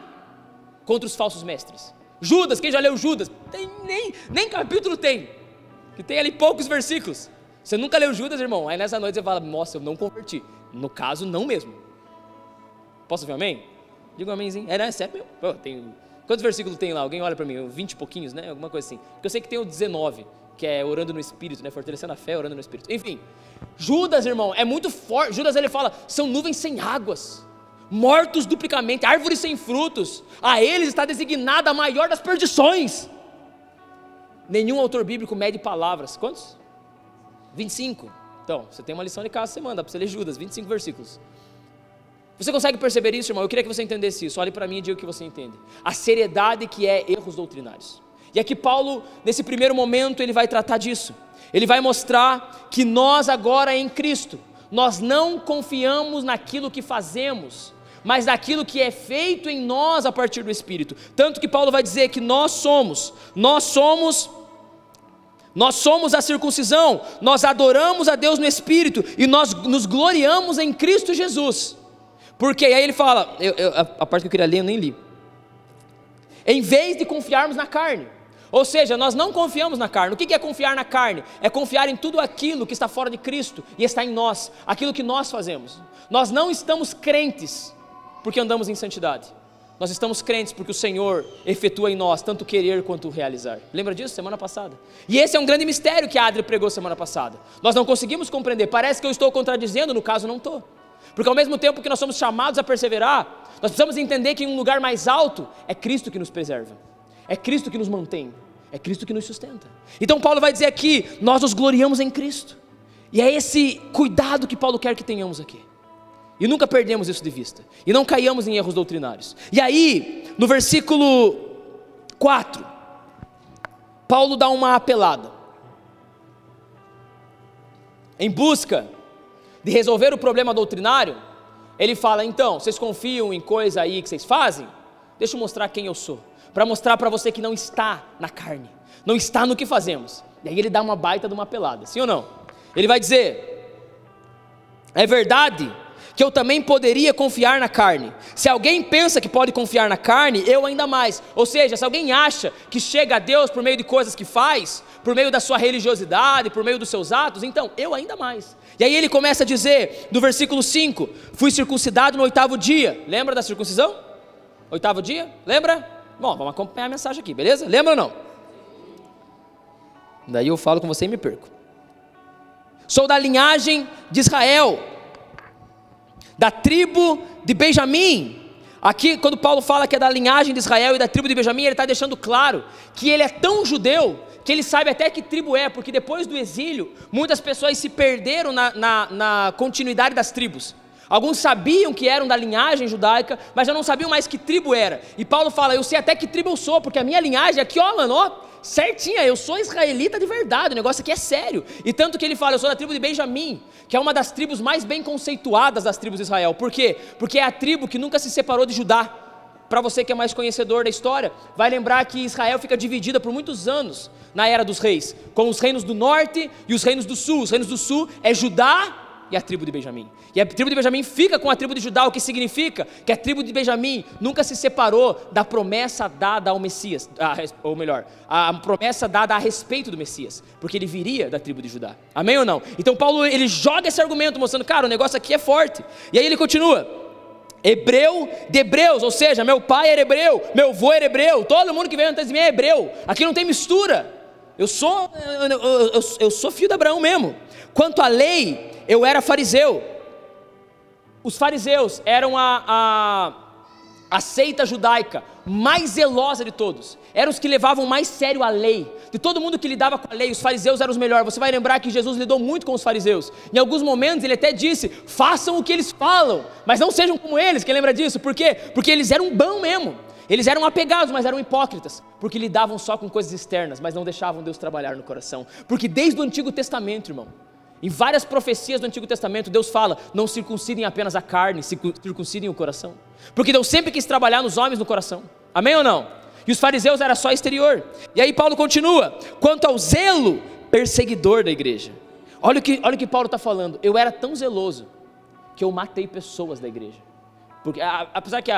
contra os falsos mestres. Judas, quem já leu Judas? Nem capítulo tem. Que tem ali poucos versículos. Você nunca leu Judas, irmão? Aí nessa noite você fala, nossa, eu não converti. No caso, não mesmo. Posso ouvir um amém? Diga um amêmzinho. É sério mesmo? Pô, quantos versículos tem lá? Alguém olha para mim, 20 e pouquinhos, né? Alguma coisa assim. Porque eu sei que tem o 19, que é orando no Espírito, né? Fortalecendo a fé, orando no Espírito. Enfim, Judas, irmão, é muito forte. Judas, ele fala, são nuvens sem águas, mortos duplicamente, árvores sem frutos. A eles está designada a maior das perdições. Nenhum autor bíblico mede palavras. Quantos? 25. Então, você tem uma lição de casa, você manda para você ler Judas, 25 versículos. Você consegue perceber isso, irmão? Eu queria que você entendesse isso. Olhe para mim e diga o que você entende. A seriedade que é erros doutrinários. E aqui Paulo, nesse primeiro momento, ele vai tratar disso. Ele vai mostrar que nós agora em Cristo, nós não confiamos naquilo que fazemos, mas naquilo que é feito em nós a partir do Espírito. Tanto que Paulo vai dizer que nós somos a circuncisão, nós adoramos a Deus no Espírito e nós nos gloriamos em Cristo Jesus. Porque aí ele fala, a parte que eu queria ler eu nem li. Em vez de confiarmos na carne. Ou seja, nós não confiamos na carne. O que é confiar na carne? É confiar em tudo aquilo que está fora de Cristo e está em nós, aquilo que nós fazemos. Nós não estamos crentes porque andamos em santidade. Nós estamos crentes porque o Senhor efetua em nós tanto querer quanto realizar. Lembra disso? Semana passada. E esse é um grande mistério que a Adri pregou semana passada. Nós não conseguimos compreender. Parece que eu estou contradizendo, no caso não estou. Porque ao mesmo tempo que nós somos chamados a perseverar, nós precisamos entender que em um lugar mais alto é Cristo que nos preserva, é Cristo que nos mantém, é Cristo que nos sustenta. Então Paulo vai dizer aqui, nós nos gloriamos em Cristo. E é esse cuidado que Paulo quer que tenhamos aqui. E nunca perdemos isso de vista. E não caiamos em erros doutrinários. E aí, no versículo 4, Paulo dá uma apelada. Em busca de resolver o problema doutrinário, ele fala, então, vocês confiam em coisa aí que vocês fazem? Deixa eu mostrar quem eu sou, para mostrar para você que não está na carne, não está no que fazemos. E aí ele dá uma baita de uma pelada, sim ou não? Ele vai dizer, é verdade que eu também poderia confiar na carne. Se alguém pensa que pode confiar na carne, eu ainda mais. Ou seja, se alguém acha que chega a Deus por meio de coisas que faz, por meio da sua religiosidade, por meio dos seus atos, então eu ainda mais. E aí ele começa a dizer, no versículo 5, fui circuncidado no 8º dia. Lembra da circuncisão? 8º dia? Lembra? Bom, vamos acompanhar a mensagem aqui, beleza? Lembra ou não? Daí eu falo com você e me perco. Sou da linhagem de Israel, da tribo de Benjamim. Aqui, quando Paulo fala que é da linhagem de Israel e da tribo de Benjamim, ele está deixando claro que ele é tão judeu, que ele sabe até que tribo é, porque depois do exílio, muitas pessoas se perderam na continuidade das tribos. Alguns sabiam que eram da linhagem judaica, mas já não sabiam mais que tribo era. E Paulo fala, eu sei até que tribo eu sou, porque a minha linhagem aqui, ó, mano, ó, certinha, eu sou israelita de verdade, o negócio aqui é sério. E tanto que ele fala, eu sou da tribo de Benjamim, que é uma das tribos mais bem conceituadas das tribos de Israel. Por quê? Porque é a tribo que nunca se separou de Judá. Para você que é mais conhecedor da história, vai lembrar que Israel fica dividida por muitos anos na era dos reis, com os reinos do norte e os reinos do sul. Os reinos do sul é Judá e a tribo de Benjamim. E a tribo de Benjamim fica com a tribo de Judá, o que significa que a tribo de Benjamim nunca se separou da promessa dada ao Messias, ou melhor, a promessa dada a respeito do Messias, porque ele viria da tribo de Judá. Amém ou não? Então Paulo, ele joga esse argumento mostrando, cara, o negócio aqui é forte. E aí ele continua, hebreu de hebreus, ou seja, meu pai era hebreu, meu avô era hebreu, todo mundo que veio antes de mim é hebreu. Aqui não tem mistura. Eu sou filho de Abraão mesmo. Quanto à lei, eu era fariseu. Os fariseus eram a seita judaica mais zelosa de todos. Eram os que levavam mais sério a lei. De todo mundo que lidava com a lei, os fariseus eram os melhores. Você vai lembrar que Jesus lidou muito com os fariseus. Em alguns momentos ele até disse, façam o que eles falam, mas não sejam como eles. Quem lembra disso? Por quê? Porque eles eram bons mesmo. Eles eram apegados, mas eram hipócritas, porque lidavam só com coisas externas, mas não deixavam Deus trabalhar no coração. Porque desde o Antigo Testamento, irmão, em várias profecias do Antigo Testamento, Deus fala, não circuncidem apenas a carne, circuncidem o coração. Porque Deus sempre quis trabalhar nos homens no coração. Amém ou não? E os fariseus era só exterior. E aí Paulo continua, quanto ao zelo perseguidor da igreja. Olha o que Paulo está falando, eu era tão zeloso, que eu matei pessoas da igreja. Porque, apesar que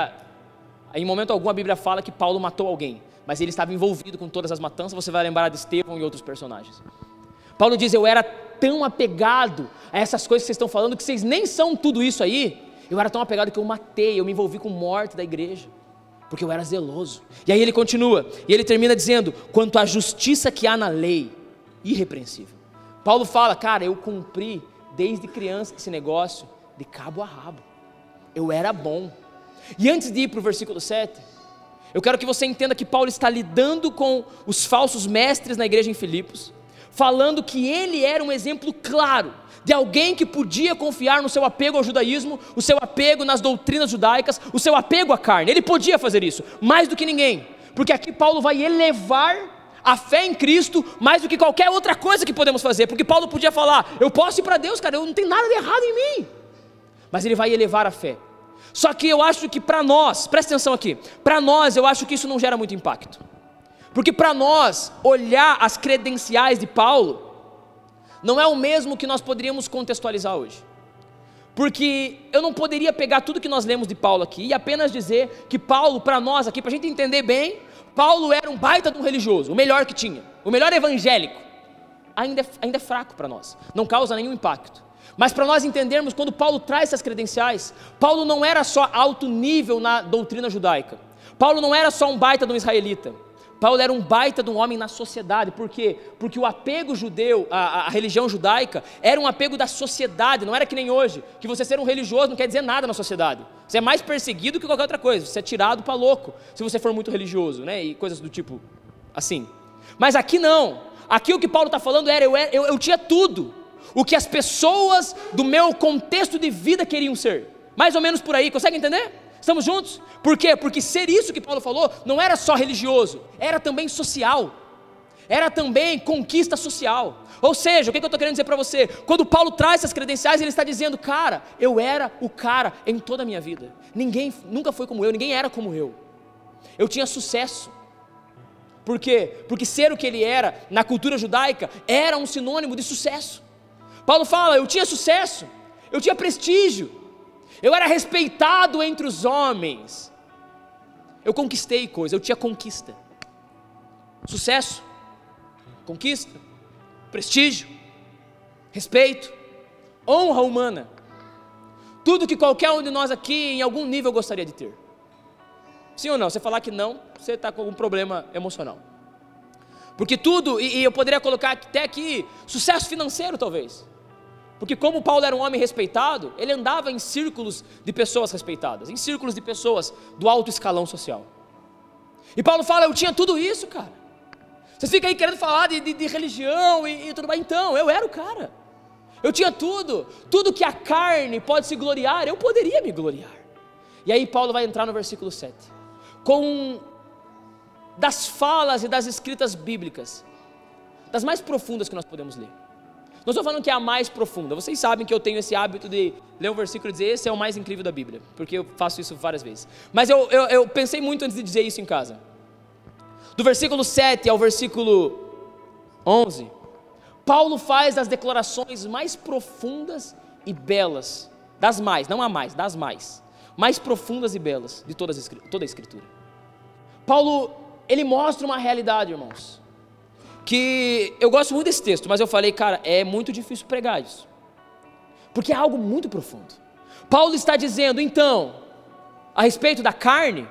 em momento algum a Bíblia fala que Paulo matou alguém, mas ele estava envolvido com todas as matanças, você vai lembrar de Estevão e outros personagens. Paulo diz, eu era tão apegado a essas coisas que vocês estão falando, que vocês nem são tudo isso aí, eu era tão apegado que eu matei, eu me envolvi com morte da igreja, porque eu era zeloso. E aí ele continua, e ele termina dizendo, quanto à justiça que há na lei, irrepreensível. Paulo fala, cara, eu cumpri desde criança esse negócio, de cabo a rabo, eu era bom. E antes de ir para o versículo 7, eu quero que você entenda que Paulo está lidando com os falsos mestres na igreja em Filipos, falando que ele era um exemplo claro de alguém que podia confiar no seu apego ao judaísmo, o seu apego nas doutrinas judaicas, o seu apego à carne. Ele podia fazer isso, mais do que ninguém, porque aqui Paulo vai elevar a fé em Cristo mais do que qualquer outra coisa que podemos fazer, porque Paulo podia falar, eu posso ir para Deus, cara, eu não tenho nada de errado em mim, mas ele vai elevar a fé. Só que eu acho que para nós, presta atenção aqui, para nós eu acho que isso não gera muito impacto, porque para nós, olhar as credenciais de Paulo, não é o mesmo que nós poderíamos contextualizar hoje, porque eu não poderia pegar tudo que nós lemos de Paulo aqui e apenas dizer que Paulo, para nós aqui, para a gente entender bem, Paulo era um baita de um religioso, o melhor que tinha, o melhor evangélico. Ainda é fraco para nós, não causa nenhum impacto. Mas para nós entendermos, quando Paulo traz essas credenciais, Paulo não era só alto nível na doutrina judaica, Paulo não era só um baita de um israelita, Paulo era um baita de um homem na sociedade. Por quê? Porque o apego judeu, a religião judaica, era um apego da sociedade, não era que nem hoje, que você ser um religioso não quer dizer nada na sociedade, você é mais perseguido que qualquer outra coisa, você é tirado para louco, se você for muito religioso, né? E coisas do tipo, assim. Mas aqui não, aqui o que Paulo está falando era, eu tinha tudo, o que as pessoas do meu contexto de vida queriam ser, mais ou menos por aí, consegue entender? Estamos juntos? Por quê? Porque ser isso que Paulo falou não era só religioso, era também social, era também conquista social. Ou seja, o que eu estou querendo dizer para você? Quando Paulo traz essas credenciais, ele está dizendo, cara, eu era o cara em toda a minha vida, ninguém nunca foi como eu, ninguém era como eu tinha sucesso. Por quê? Porque ser o que ele era na cultura judaica era um sinônimo de sucesso. Paulo fala, eu tinha sucesso, eu tinha prestígio, eu era respeitado entre os homens, eu conquistei coisas, eu tinha conquista, sucesso, conquista, prestígio, respeito, honra humana, tudo que qualquer um de nós aqui em algum nível gostaria de ter. Sim ou não? Você falar que não, você está com algum problema emocional, porque tudo, e eu poderia colocar até aqui, sucesso financeiro talvez, porque como Paulo era um homem respeitado, ele andava em círculos de pessoas respeitadas, em círculos de pessoas do alto escalão social. E Paulo fala, eu tinha tudo isso, cara. Você fica aí querendo falar de religião e tudo mais. Então, eu era o cara. Eu tinha tudo que a carne pode se gloriar, eu poderia me gloriar. E aí Paulo vai entrar no versículo 7, com das falas e das escritas bíblicas, das mais profundas que nós podemos ler. Não estou falando que é a mais profunda, vocês sabem que eu tenho esse hábito de ler um versículo e dizer, esse é o mais incrível da Bíblia, porque eu faço isso várias vezes, mas eu pensei muito antes de dizer isso em casa. Do versículo 7 ao versículo 11, Paulo faz as declarações mais profundas e belas, das mais profundas e belas de toda a Escritura. Paulo, ele mostra uma realidade, irmãos, que eu gosto muito desse texto, mas eu falei, cara, é muito difícil pregar isso, porque é algo muito profundo. Paulo está dizendo, então, a respeito da carne,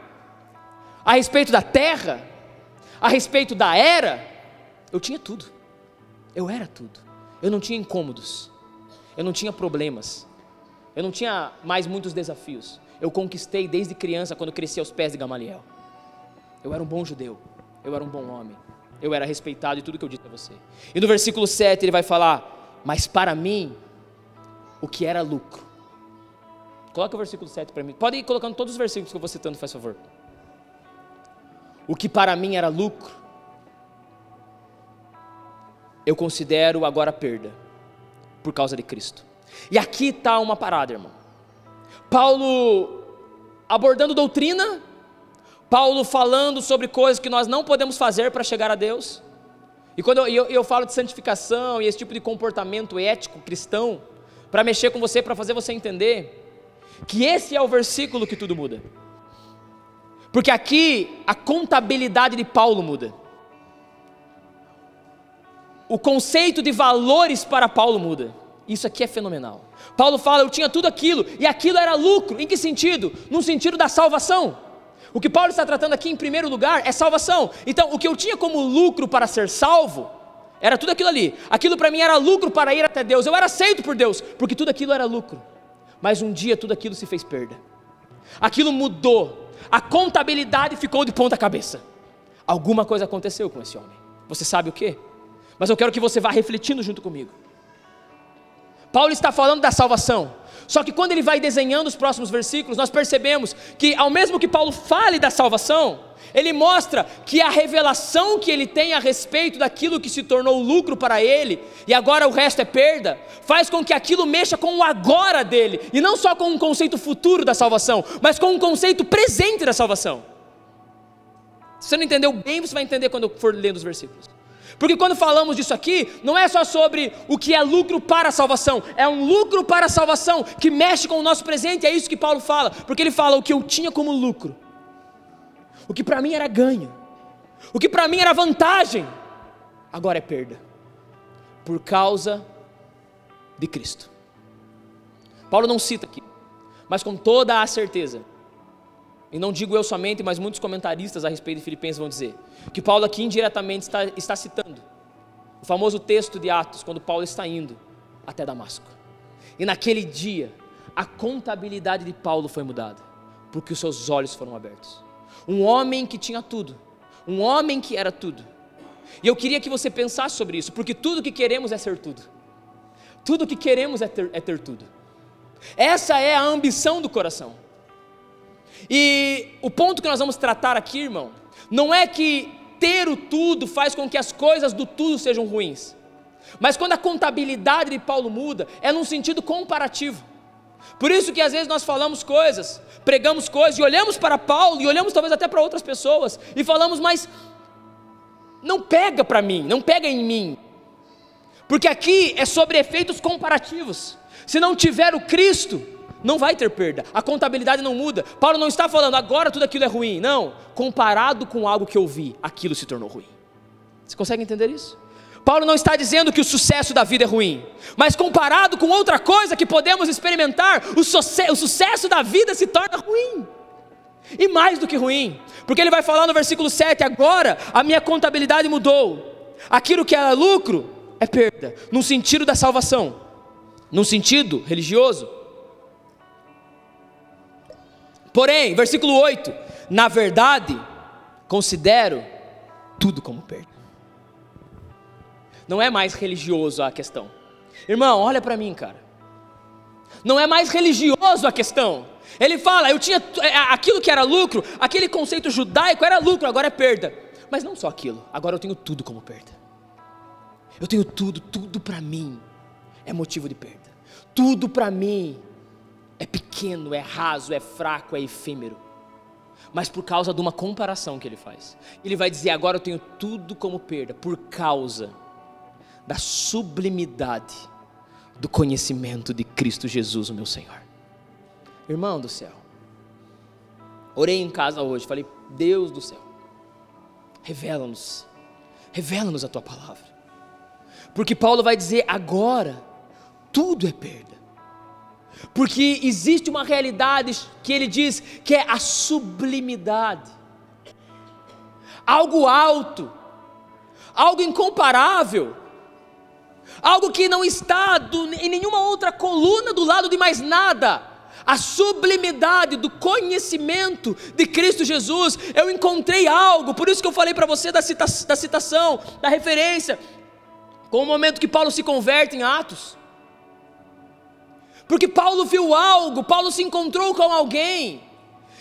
a respeito da terra, a respeito da era, eu tinha tudo, eu era tudo, eu não tinha incômodos, eu não tinha problemas, eu não tinha mais muitos desafios, eu conquistei desde criança, quando cresci aos pés de Gamaliel, eu era um bom judeu, eu era um bom homem, eu era respeitado, e tudo que eu disse a você. E no versículo 7 ele vai falar, mas para mim, o que era lucro. Coloca o versículo 7 para mim, pode ir colocando todos os versículos que eu vou citando, faz favor. O que para mim era lucro, eu considero agora perda, por causa de Cristo. E aqui está uma parada, irmão. Paulo abordando doutrina, Paulo falando sobre coisas que nós não podemos fazer para chegar a Deus. E quando eu falo de santificação e esse tipo de comportamento ético cristão, para mexer com você, para fazer você entender que esse é o versículo que tudo muda. Porque aqui a contabilidade de Paulo muda. O conceito de valores para Paulo muda. Isso aqui é fenomenal. Paulo fala, eu tinha tudo aquilo, e aquilo era lucro. Em que sentido? No sentido da salvação. O que Paulo está tratando aqui em primeiro lugar é salvação. Então o que eu tinha como lucro para ser salvo, era tudo aquilo ali. Aquilo para mim era lucro para ir até Deus. Eu era aceito por Deus, porque tudo aquilo era lucro. Mas um dia tudo aquilo se fez perda. Aquilo mudou. A contabilidade ficou de ponta cabeça. Alguma coisa aconteceu com esse homem. Você sabe o quê? mas eu quero que você vá refletindo junto comigo. Paulo está falando da salvação, só que quando ele vai desenhando os próximos versículos, nós percebemos que ao mesmo que Paulo fale da salvação, ele mostra que a revelação que ele tem a respeito daquilo que se tornou lucro para ele, e agora o resto é perda, faz com que aquilo mexa com o agora dele, e não só com um conceito futuro da salvação, mas com um conceito presente da salvação. Se você não entendeu bem, você vai entender quando eu for lendo os versículos. Porque quando falamos disso aqui, não é só sobre o que é lucro para a salvação, é um lucro para a salvação que mexe com o nosso presente, é isso que Paulo fala, porque ele fala o que eu tinha como lucro, o que para mim era ganho, o que para mim era vantagem, agora é perda, por causa de Cristo. Paulo não cita aqui, mas com toda a certeza, e não digo eu somente, mas muitos comentaristas a respeito de Filipenses vão dizer, que Paulo aqui indiretamente está citando o famoso texto de Atos, quando Paulo está indo até Damasco, e naquele dia, a contabilidade de Paulo foi mudada, porque os seus olhos foram abertos. Um homem que tinha tudo, um homem que era tudo, e eu queria que você pensasse sobre isso, porque tudo que queremos é ser tudo, tudo que queremos é ter tudo, essa é a ambição do coração. E o ponto que nós vamos tratar aqui, irmão, não é que ter o tudo faz com que as coisas do tudo sejam ruins, mas quando a contabilidade de Paulo muda, é num sentido comparativo. Por isso que às vezes nós falamos coisas, pregamos coisas e olhamos para Paulo, e olhamos talvez até para outras pessoas, e falamos, mas não pega para mim, não pega em mim, porque aqui é sobre efeitos comparativos. Se não tiver o Cristo, não vai ter perda, a contabilidade não muda. Paulo não está falando agora tudo aquilo é ruim, não, comparado com algo que eu vi, aquilo se tornou ruim. Você consegue entender isso? Paulo não está dizendo que o sucesso da vida é ruim, mas comparado com outra coisa que podemos experimentar, o sucesso da vida se torna ruim, e mais do que ruim, porque ele vai falar no versículo 7, agora a minha contabilidade mudou, aquilo que era lucro é perda, no sentido da salvação, num sentido religioso. Porém, versículo 8, na verdade, considero tudo como perda. Não é mais religioso a questão. Irmão, olha para mim, cara. Não é mais religioso a questão. Ele fala, eu tinha aquilo que era lucro, aquele conceito judaico era lucro, agora é perda. Mas não só aquilo, agora eu tenho tudo como perda. Eu tenho tudo para mim é motivo de perda. Tudo para mim é pequeno, é raso, é fraco, é efêmero. Mas por causa de uma comparação que ele faz, ele vai dizer, agora eu tenho tudo como perda, por causa da sublimidade do conhecimento de Cristo Jesus, o meu Senhor. Irmão do céu, orei em casa hoje, falei, Deus do céu, revela-nos a tua palavra, porque Paulo vai dizer, agora tudo é perda, porque existe uma realidade que ele diz que é a sublimidade, algo alto, algo incomparável, algo que não está em nenhuma outra coluna do lado de mais nada, a sublimidade do conhecimento de Cristo Jesus. Eu encontrei algo, por isso que eu falei para você da citação, da referência, com o momento que Paulo se converte em Atos, porque Paulo viu algo, Paulo se encontrou com alguém,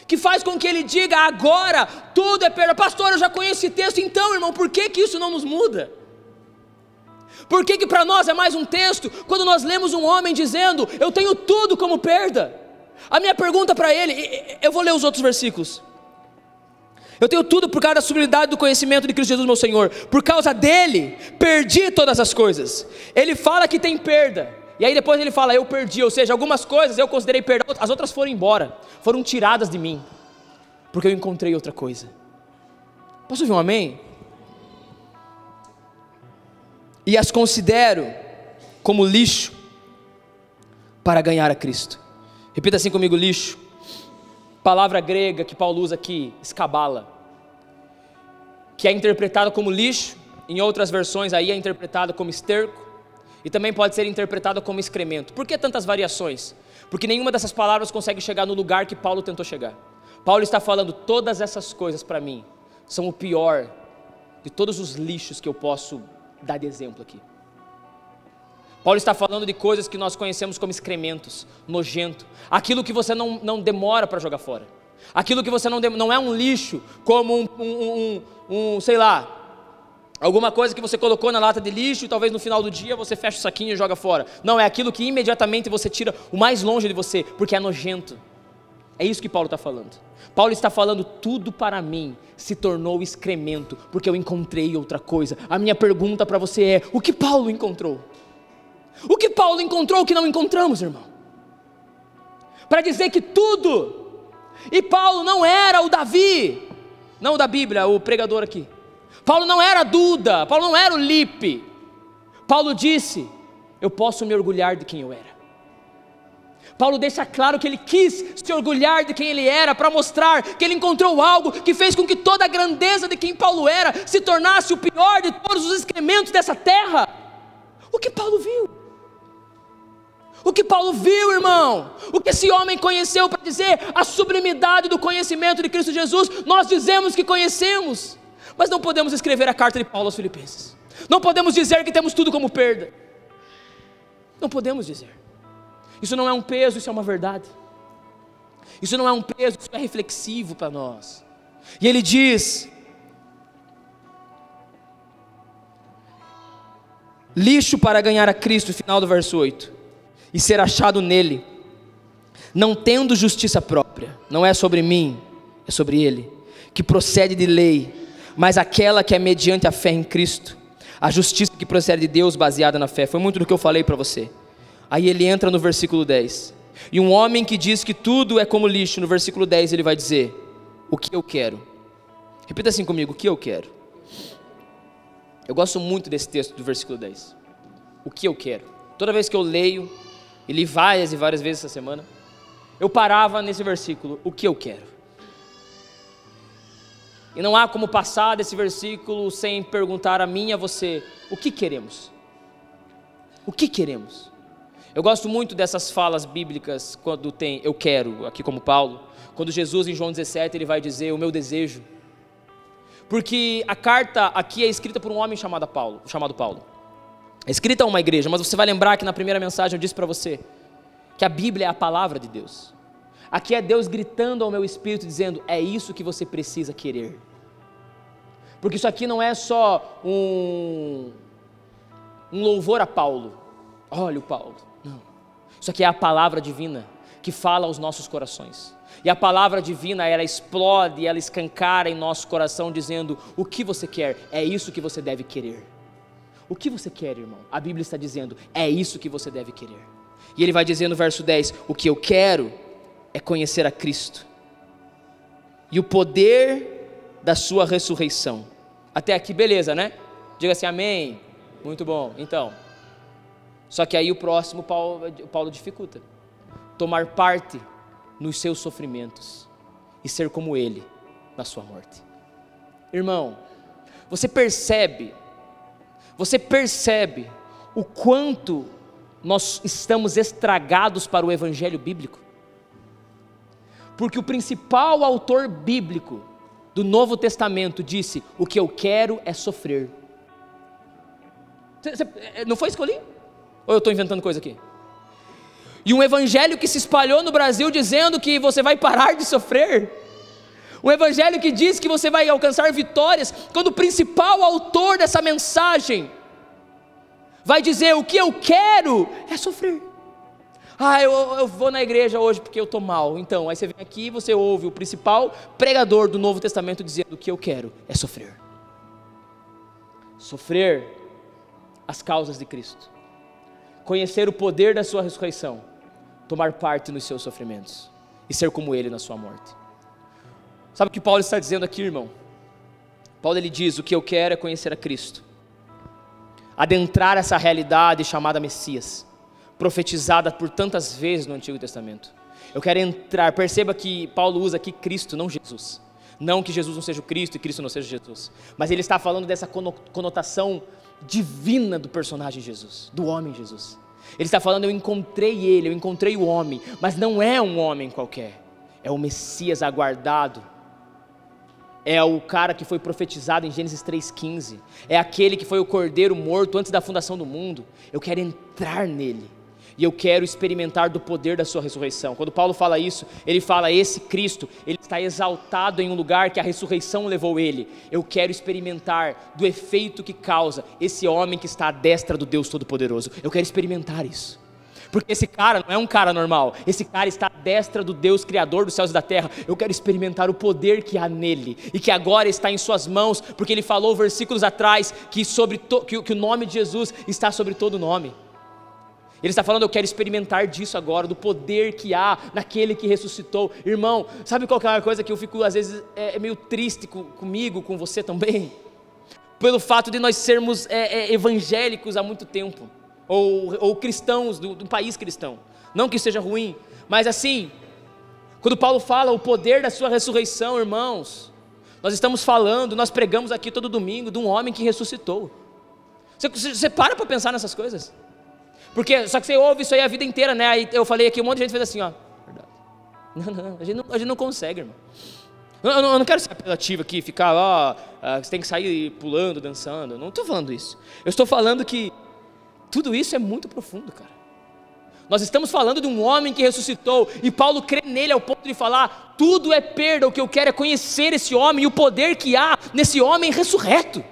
que faz com que ele diga, agora tudo é perda. Pastor, eu já conheço esse texto, então irmão, por que isso não nos muda? Por que para nós é mais um texto, quando nós lemos um homem dizendo, eu tenho tudo como perda? A minha pergunta para ele, eu vou ler os outros versículos, eu tenho tudo por causa da sublimidade do conhecimento de Cristo Jesus meu Senhor, por causa dele, perdi todas as coisas. Ele fala que tem perda, e aí depois ele fala, eu perdi, ou seja, algumas coisas eu considerei perda, as outras foram embora, foram tiradas de mim, porque eu encontrei outra coisa. Posso ouvir um amém? E as considero como lixo para ganhar a Cristo. Repita assim comigo, lixo. Palavra grega que Paulo usa aqui, escabala, que é interpretado como lixo, em outras versões aí é interpretado como esterco, e também pode ser interpretado como excremento. Por que tantas variações? Porque nenhuma dessas palavras consegue chegar no lugar que Paulo tentou chegar. Paulo está falando, todas essas coisas para mim são o pior de todos os lixos que eu posso dar de exemplo aqui. Paulo está falando de coisas que nós conhecemos como excrementos, nojento, aquilo que você não demora para jogar fora, aquilo que você não é um lixo, como sei lá, alguma coisa que você colocou na lata de lixo e talvez no final do dia você fecha o saquinho e joga fora. Não, é aquilo que imediatamente você tira o mais longe de você, porque é nojento. É isso que Paulo está falando. Paulo está falando, tudo para mim se tornou excremento, porque eu encontrei outra coisa. A minha pergunta para você é, o que Paulo encontrou? O que Paulo encontrou que não encontramos, irmão? Para dizer que tudo, e Paulo não era o Davi, não o da Bíblia, o pregador aqui. Paulo não era Duda, Paulo não era o Lipe. Paulo disse, eu posso me orgulhar de quem eu era. Paulo deixa claro que ele quis se orgulhar de quem ele era, para mostrar que ele encontrou algo que fez com que toda a grandeza de quem Paulo era se tornasse o pior de todos os excrementos dessa terra. O que Paulo viu? O que Paulo viu, irmão? O que esse homem conheceu para dizer a sublimidade do conhecimento de Cristo Jesus? Nós dizemos que conhecemos, mas não podemos escrever a carta de Paulo aos Filipenses. Não podemos dizer que temos tudo como perda. Não podemos dizer. Isso não é um peso, isso é uma verdade. Isso não é um peso, isso é reflexivo para nós. E ele diz, lixo para ganhar a Cristo, final do verso 8, e ser achado nele, não tendo justiça própria, não é sobre mim, é sobre ele, que procede de lei, mas aquela que é mediante a fé em Cristo, a justiça que procede de Deus baseada na fé. Foi muito do que eu falei para você. Aí ele entra no versículo 10, e um homem que diz que tudo é como lixo, no versículo 10 ele vai dizer, o que eu quero? Repita assim comigo, o que eu quero? Eu gosto muito desse texto do versículo 10, o que eu quero? Toda vez que eu leio, e li várias e várias vezes essa semana, eu parava nesse versículo, o que eu quero? E não há como passar desse versículo sem perguntar a mim e a você, o que queremos? O que queremos? Eu gosto muito dessas falas bíblicas, quando tem eu quero, aqui como Paulo, quando Jesus em João 17 ele vai dizer o meu desejo, porque a carta aqui é escrita por um homem chamado Paulo, é escrita a uma igreja, mas você vai lembrar que na primeira mensagem eu disse para você, que a Bíblia é a palavra de Deus, aqui é Deus gritando ao meu espírito dizendo, é isso que você precisa querer, porque isso aqui não é só um louvor a Paulo, olha o Paulo, não, isso aqui é a palavra divina, que fala aos nossos corações, e a palavra divina ela explode, ela escancara em nosso coração dizendo, o que você quer, é isso que você deve querer, o que você quer, irmão? A Bíblia está dizendo, é isso que você deve querer, e ele vai dizer no verso 10, o que eu quero é conhecer a Cristo, e o poder da sua ressurreição, até aqui beleza, né? Diga assim, amém, muito bom, então, só que aí o próximo Paulo dificulta, tomar parte nos seus sofrimentos, e ser como ele, na sua morte, irmão, você percebe o quanto nós estamos estragados para o evangelho bíblico, porque o principal autor bíblico do Novo Testamento disse, o que eu quero é sofrer. Não foi escolhido? Ou eu estou inventando coisa aqui? E um evangelho que se espalhou no Brasil dizendo que você vai parar de sofrer, um evangelho que diz que você vai alcançar vitórias, quando o principal autor dessa mensagem vai dizer, o que eu quero é sofrer. Eu vou na igreja hoje porque eu estou mal. Então, aí você vem aqui e você ouve o principal pregador do Novo Testamento dizendo, o que eu quero é sofrer. Sofrer as causas de Cristo, conhecer o poder da sua ressurreição, tomar parte nos seus sofrimentos e ser como ele na sua morte. Sabe o que Paulo está dizendo aqui, irmão? Paulo ele diz, o que eu quero é conhecer a Cristo, adentrar essa realidade chamada Messias, profetizada por tantas vezes no Antigo Testamento. Eu quero entrar, perceba que Paulo usa aqui Cristo, não Jesus. Não que Jesus não seja o Cristo e Cristo não seja Jesus, mas ele está falando dessa conotação divina do personagem Jesus, do homem Jesus. Ele está falando, eu encontrei o homem, mas não é um homem qualquer, é o Messias aguardado, é o cara que foi profetizado em Gênesis 3,15, é aquele que foi o cordeiro morto antes da fundação do mundo. Eu quero entrar nele, e eu quero experimentar do poder da sua ressurreição. Quando Paulo fala isso, ele fala, esse Cristo, ele está exaltado em um lugar que a ressurreição levou ele. Eu quero experimentar do efeito que causa esse homem que está à destra do Deus Todo-Poderoso. Eu quero experimentar isso. Porque esse cara não é um cara normal, esse cara está à destra do Deus Criador dos céus e da terra. Eu quero experimentar o poder que há nele, e que agora está em suas mãos, porque ele falou versículos atrás, que o nome de Jesus está sobre todo nome. Ele está falando, eu quero experimentar disso agora, do poder que há naquele que ressuscitou. Irmão, sabe qual que é uma coisa que eu fico às vezes meio triste comigo, com você também? Pelo fato de nós sermos evangélicos há muito tempo, ou cristãos do país cristão. Não que isso seja ruim, mas assim, quando Paulo fala o poder da sua ressurreição, irmãos, nós estamos falando, nós pregamos aqui todo domingo de um homem que ressuscitou. Você para pensar nessas coisas? Porque, só que você ouve isso aí a vida inteira, né? Aí eu falei aqui, um monte de gente fez assim, ó. Verdade. Não, a gente não consegue, irmão. Eu não quero ser apelativo aqui, ficar, você tem que sair pulando, dançando. Não estou falando isso. Eu estou falando que tudo isso é muito profundo, cara. Nós estamos falando de um homem que ressuscitou, e Paulo crê nele ao ponto de falar, tudo é perda, o que eu quero é conhecer esse homem, e o poder que há nesse homem ressurreto,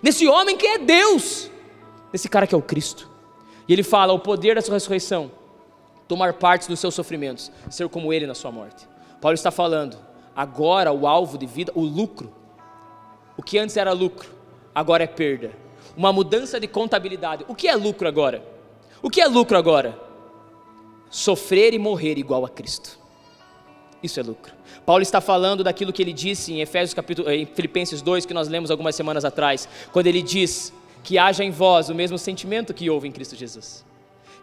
nesse homem que é Deus, nesse cara que é o Cristo. E ele fala, o poder da sua ressurreição, tomar parte dos seus sofrimentos, ser como ele na sua morte. Paulo está falando, agora o alvo de vida, o lucro, o que antes era lucro, agora é perda. Uma mudança de contabilidade. O que é lucro agora? O que é lucro agora? Sofrer e morrer igual a Cristo. Isso é lucro. Paulo está falando daquilo que ele disse em Filipenses 2, que nós lemos algumas semanas atrás, quando ele diz que haja em vós o mesmo sentimento que houve em Cristo Jesus,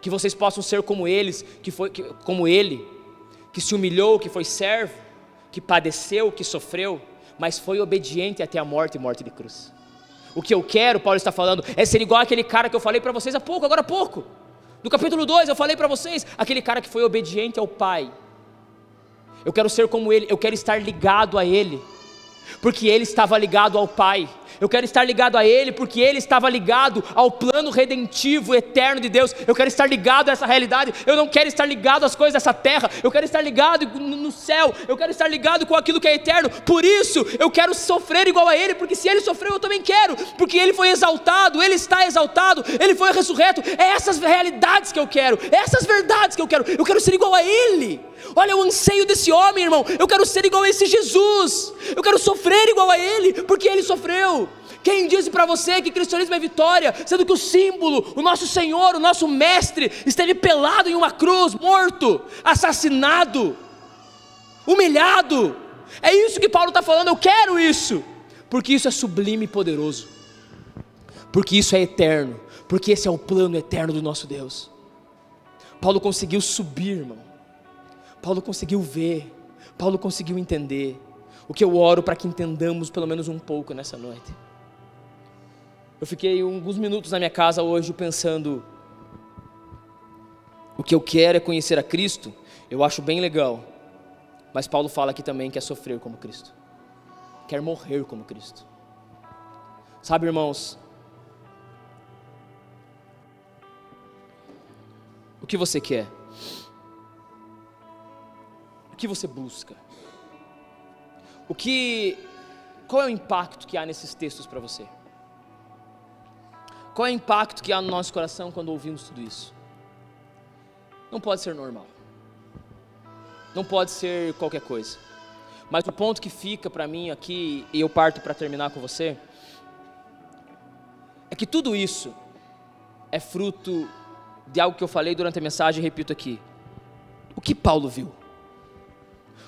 que vocês possam ser como eles, como ele, que se humilhou, que foi servo, que padeceu, que sofreu, mas foi obediente até a morte e morte de cruz. O que eu quero, Paulo está falando, é ser igual aquele cara que eu falei para vocês agora há pouco, no capítulo 2 eu falei para vocês, aquele cara que foi obediente ao Pai. Eu quero ser como ele, eu quero estar ligado a ele, porque ele estava ligado ao Pai. Eu quero estar ligado a ele, porque ele estava ligado ao plano redentivo eterno de Deus. Eu quero estar ligado a essa realidade. Eu não quero estar ligado às coisas dessa terra. Eu quero estar ligado no céu. Eu quero estar ligado com aquilo que é eterno. Por isso eu quero sofrer igual a ele, porque se ele sofreu eu também quero, porque ele foi exaltado, ele está exaltado, ele foi ressurreto. É essas realidades que eu quero, é essas verdades que eu quero ser igual a ele. Olha o anseio desse homem, irmão. Eu quero ser igual a esse Jesus. Eu quero sofrer igual a ele, porque ele sofreu. Quem disse para você que cristianismo é vitória, sendo que o símbolo, o nosso Senhor, o nosso Mestre, esteve pelado em uma cruz, morto, assassinado, humilhado? É isso que Paulo está falando. Eu quero isso, porque isso é sublime e poderoso, porque isso é eterno, porque esse é o plano eterno do nosso Deus. Paulo conseguiu subir, irmão. Paulo conseguiu ver, Paulo conseguiu entender. O que eu oro para que entendamos pelo menos um pouco nessa noite. Eu fiquei alguns minutos na minha casa hoje pensando, o que eu quero é conhecer a Cristo. Eu acho bem legal, mas Paulo fala aqui também que é sofrer como Cristo, quer morrer como Cristo. Sabe, irmãos, o que você quer? O que você busca? Qual é o impacto que há nesses textos para você? Qual é o impacto que há no nosso coração quando ouvimos tudo isso? Não pode ser normal, não pode ser qualquer coisa, mas o ponto que fica para mim aqui, e eu parto para terminar com você, é que tudo isso é fruto de algo que eu falei durante a mensagem e repito aqui. O que Paulo viu?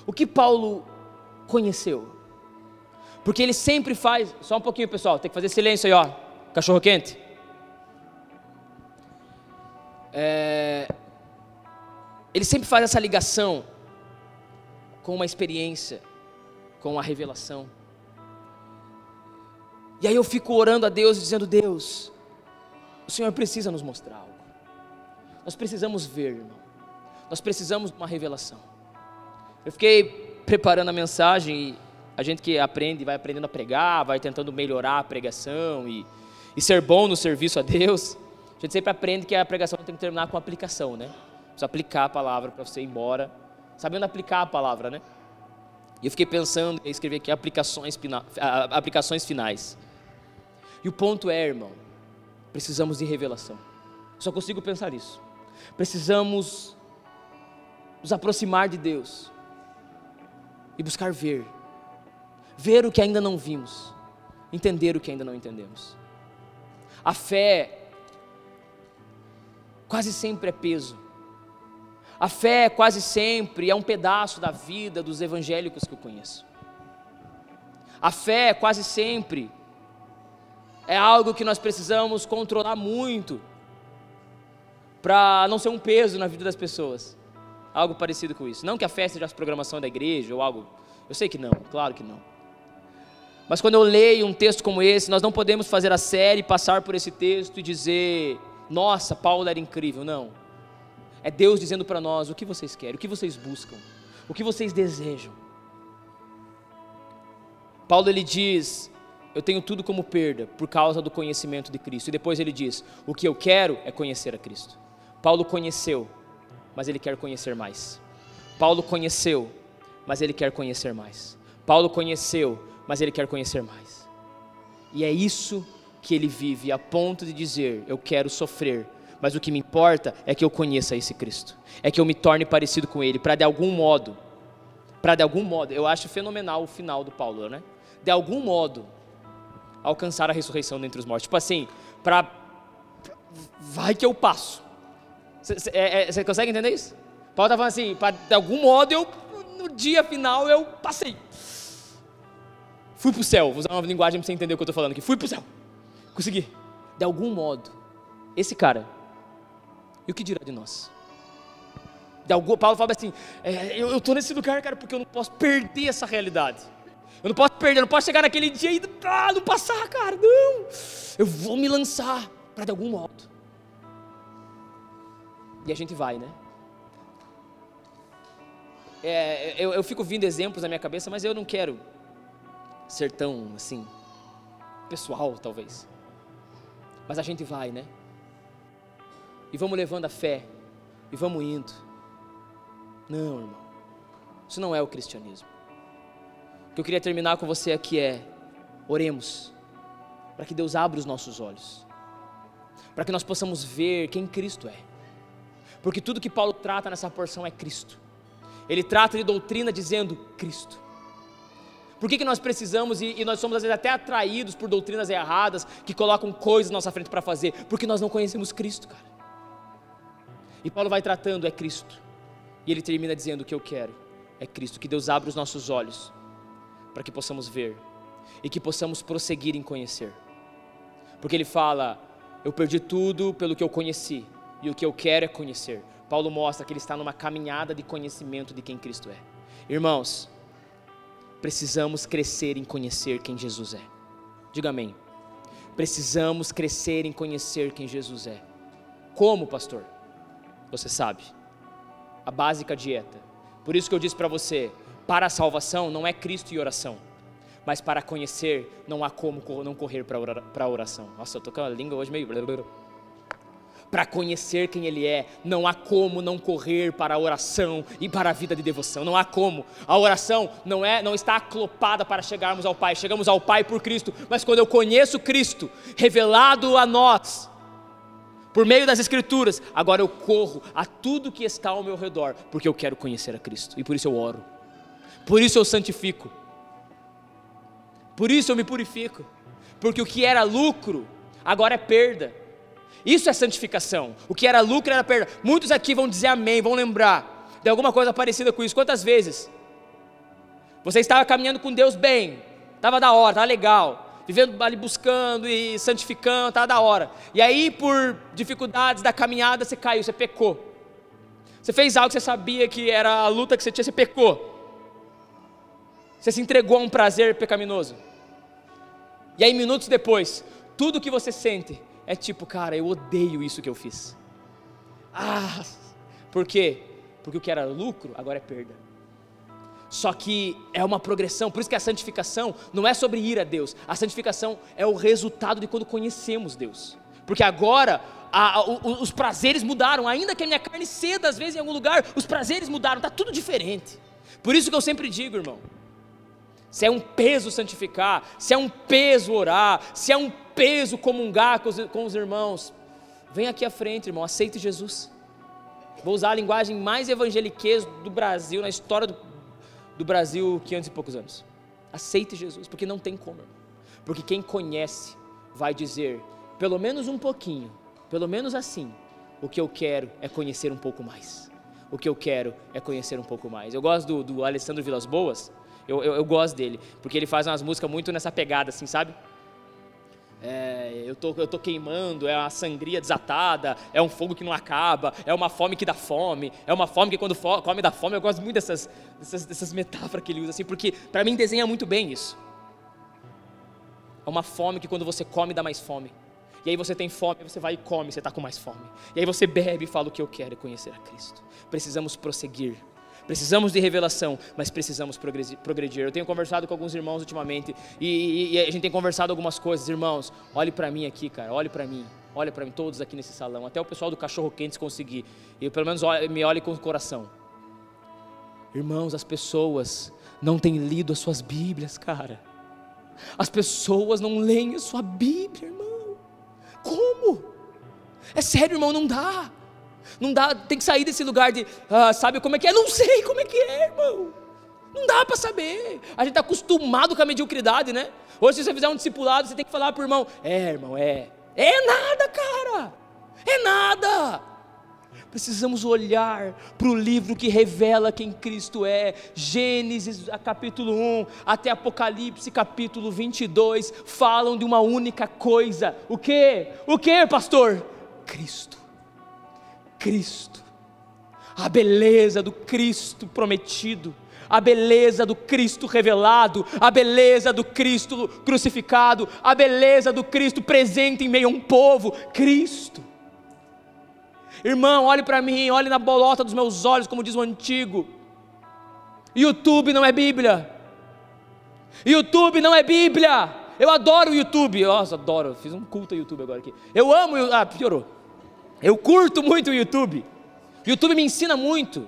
O que Paulo conheceu? Porque ele sempre faz, só um pouquinho pessoal, tem que fazer silêncio aí, ó, cachorro quente. Ele sempre faz essa ligação com uma experiência, com a revelação. E aí eu fico orando a Deus, dizendo, Deus, o Senhor precisa nos mostrar algo. Nós precisamos ver, irmão. Nós precisamos de uma revelação. Eu fiquei preparando a mensagem A gente que aprende, vai aprendendo a pregar, vai tentando melhorar a pregação e ser bom no serviço a Deus. A gente sempre aprende que a pregação tem que terminar com aplicação, né? Precisa aplicar a palavra para você ir embora, sabendo aplicar a palavra, né? E eu fiquei pensando em escrever aqui aplicações finais. E o ponto é, irmão, precisamos de revelação. Só consigo pensar isso. Precisamos nos aproximar de Deus e buscar ver o que ainda não vimos, entender o que ainda não entendemos. A fé quase sempre é peso. A fé quase sempre é um pedaço da vida dos evangélicos que eu conheço. A fé quase sempre é algo que nós precisamos controlar muito para não ser um peso na vida das pessoas. Algo parecido com isso. Não que a fé seja a programação da igreja ou algo. Eu sei que não, claro que não. Mas quando eu leio um texto como esse, nós não podemos fazer a série, passar por esse texto e dizer: nossa, Paulo era incrível. Não. É Deus dizendo para nós o que vocês querem, o que vocês buscam, o que vocês desejam. Paulo ele diz: eu tenho tudo como perda por causa do conhecimento de Cristo. E depois ele diz: o que eu quero é conhecer a Cristo. Paulo conheceu, mas ele quer conhecer mais. Paulo conheceu, mas ele quer conhecer mais. Paulo conheceu, mas ele quer conhecer mais. E é isso que ele vive, a ponto de dizer: eu quero sofrer, mas o que me importa é que eu conheça esse Cristo, é que eu me torne parecido com Ele, para de algum modo, eu acho fenomenal o final do Paulo, né? De algum modo, alcançar a ressurreição dentre os mortos. Tipo assim, vai que eu passo. Você consegue entender isso? Paulo está falando assim, de algum modo no dia final eu passei. Fui para o céu, vou usar uma linguagem para você entender o que eu estou falando aqui. Fui para o céu, consegui. De algum modo, esse cara, e o que dirá de nós? Paulo fala assim, eu estou nesse lugar, cara, porque eu não posso perder essa realidade. Eu não posso perder, eu não posso chegar naquele dia e não passar, cara, não. Eu vou me lançar para de algum modo. E a gente vai, né? Eu fico vindo exemplos na minha cabeça, mas eu não quero ser tão, assim, pessoal, talvez. Mas a gente vai, né? E vamos levando a fé, e vamos indo. Não, irmão, isso não é o cristianismo. O que eu queria terminar com você aqui é: oremos, para que Deus abra os nossos olhos, para que nós possamos ver quem Cristo é. Porque tudo que Paulo trata nessa porção é Cristo. Ele trata de doutrina dizendo Cristo. Por que nós precisamos, e nós somos às vezes até atraídos por doutrinas erradas, que colocam coisas na nossa frente para fazer? Porque nós não conhecemos Cristo, cara. E Paulo vai tratando, é Cristo. E ele termina dizendo: o que eu quero é Cristo. Que Deus abra os nossos olhos, para que possamos ver, e que possamos prosseguir em conhecer. Porque ele fala: eu perdi tudo pelo que eu conheci, e o que eu quero é conhecer. Paulo mostra que ele está numa caminhada de conhecimento de quem Cristo é. Irmãos, precisamos crescer em conhecer quem Jesus é. Diga amém. Precisamos crescer em conhecer quem Jesus é. Como, pastor? Você sabe, a básica dieta. Por isso que eu disse para você, para a salvação não é Cristo e oração, mas para conhecer não há como não correr para a oração. Nossa, eu estou com a língua hoje meio... Para conhecer quem Ele é, não há como não correr para a oração e para a vida de devoção. Não há como. A oração não está aclopada para chegarmos ao Pai. Chegamos ao Pai por Cristo. Mas quando eu conheço Cristo, revelado a nós, por meio das Escrituras, agora eu corro a tudo que está ao meu redor, porque eu quero conhecer a Cristo. E por isso eu oro. Por isso eu santifico. Por isso eu me purifico. Porque o que era lucro, agora é perda. Isso é santificação. O que era lucro era perda. Muitos aqui vão dizer amém, vão lembrar de alguma coisa parecida com isso. Quantas vezes você estava caminhando com Deus bem, estava da hora, estava legal, vivendo ali buscando e santificando, estava da hora. E aí por dificuldades da caminhada você caiu, você pecou. Você fez algo que você sabia que era a luta que você tinha, você pecou. Você se entregou a um prazer pecaminoso. E aí minutos depois, tudo que você sente é tipo, cara, eu odeio isso que eu fiz. Por quê? Porque o que era lucro, agora é perda. Só que é uma progressão, por isso que a santificação não é sobre ir a Deus, a santificação é o resultado de quando conhecemos Deus, porque agora os prazeres mudaram, ainda que a minha carne ceda às vezes em algum lugar, os prazeres mudaram, está tudo diferente. Por isso que eu sempre digo, irmão, se é um peso santificar, se é um peso orar, se é um peso comungar com os irmãos, vem aqui à frente, irmão, aceite Jesus. Vou usar a linguagem mais evangeliquez do Brasil, na história do Brasil, 500 e poucos anos. Aceite Jesus, porque não tem como, irmão. Porque quem conhece vai dizer, pelo menos um pouquinho, pelo menos assim, o que eu quero é conhecer um pouco mais. O que eu quero é conhecer um pouco mais. Eu gosto do Alessandro Vilas Boas, eu gosto dele, porque ele faz umas músicas muito nessa pegada, assim, sabe? Eu tô queimando, é uma sangria desatada, é um fogo que não acaba, é uma fome que dá fome, é uma fome que quando come dá fome. Eu gosto muito dessas metáforas que ele usa, assim, porque para mim desenha muito bem isso. É uma fome que quando você come dá mais fome. E aí você tem fome, você vai e come, você está com mais fome. E aí você bebe e fala, o que eu quero é conhecer a Cristo. Precisamos prosseguir. Precisamos de revelação, mas precisamos progredir. Eu tenho conversado com alguns irmãos ultimamente e a gente tem conversado algumas coisas. Irmãos, olhe para mim aqui, cara, olhe para mim, todos aqui nesse salão, até o pessoal do Cachorro Quente se conseguir, e pelo menos me olhe com o coração. Irmãos, as pessoas não têm lido as suas Bíblias, cara. As pessoas não leem a sua Bíblia, irmão. Como? É sério, irmão, não dá. Não dá, tem que sair desse lugar de, sabe como é que é? Não sei como é que é, irmão. Não dá para saber. A gente está acostumado com a mediocridade, né? Hoje, se você fizer um discipulado, você tem que falar para o irmão, irmão, é nada, cara. É nada. Precisamos olhar para o livro que revela quem Cristo é. Gênesis capítulo 1 até Apocalipse capítulo 22 falam de uma única coisa. O quê? O quê, pastor? Cristo. Cristo, a beleza do Cristo prometido, a beleza do Cristo revelado, a beleza do Cristo crucificado, a beleza do Cristo presente em meio a um povo, Cristo. Irmão, olhe para mim, olhe na bolota dos meus olhos, como diz o antigo. YouTube não é Bíblia. YouTube não é Bíblia. Eu adoro o YouTube, nossa, adoro, fiz um culto ao YouTube agora aqui. Eu amo, piorou. Eu curto muito o YouTube. O YouTube me ensina muito.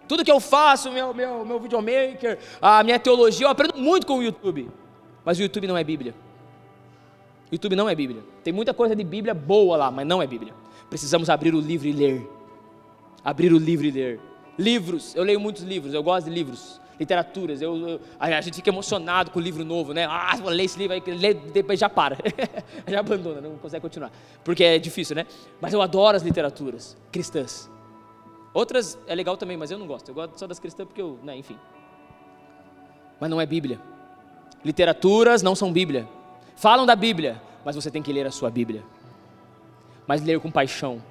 Tudo que eu faço, meu videomaker, a minha teologia, eu aprendo muito com o YouTube. Mas o YouTube não é Bíblia. O YouTube não é Bíblia. Tem muita coisa de Bíblia boa lá, mas não é Bíblia. Precisamos abrir o livro e ler. Abrir o livro e ler. Livros, eu leio muitos livros, eu gosto de livros. Literaturas, a gente fica emocionado com o livro novo, né? Vou ler esse livro, aí lê, depois já para, já abandona, não consegue continuar, porque é difícil, né? Mas eu adoro as literaturas cristãs. Outras é legal também, mas eu não gosto. Eu gosto só das cristãs porque enfim. Mas não é Bíblia. Literaturas não são Bíblia. Falam da Bíblia, mas você tem que ler a sua Bíblia. Mas ler com paixão,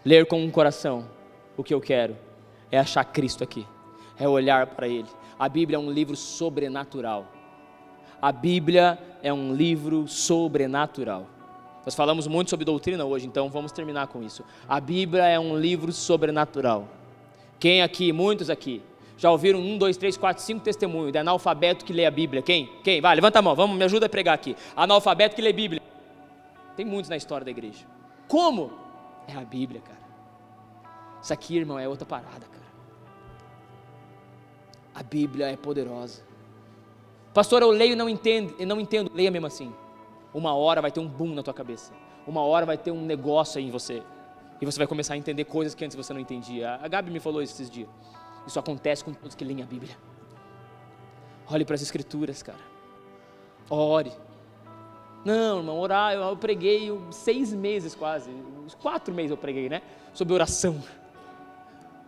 ler com um coração. O que eu quero é achar Cristo aqui, é olhar para Ele. A Bíblia é um livro sobrenatural. A Bíblia é um livro sobrenatural. Nós falamos muito sobre doutrina hoje, então vamos terminar com isso. A Bíblia é um livro sobrenatural. Quem aqui, muitos aqui, já ouviram 1, 2, 3, 4, 5 testemunhos de analfabeto que lê a Bíblia? Quem? Vai, levanta a mão, me ajuda a pregar aqui. Analfabeto que lê a Bíblia. Tem muitos na história da igreja. Como? É a Bíblia, cara. Isso aqui, irmão, é outra parada, cara. A Bíblia é poderosa. Pastor, eu leio e não entendo, leia mesmo assim. Uma hora vai ter um boom na tua cabeça. Uma hora vai ter um negócio aí em você. E você vai começar a entender coisas que antes você não entendia. A Gabi me falou isso esses dias. Isso acontece com todos que leem a Bíblia. Olhe para as Escrituras, cara. Ore. Não, irmão, orar, eu preguei 6 meses quase. Uns 4 meses eu preguei, né? Sobre oração.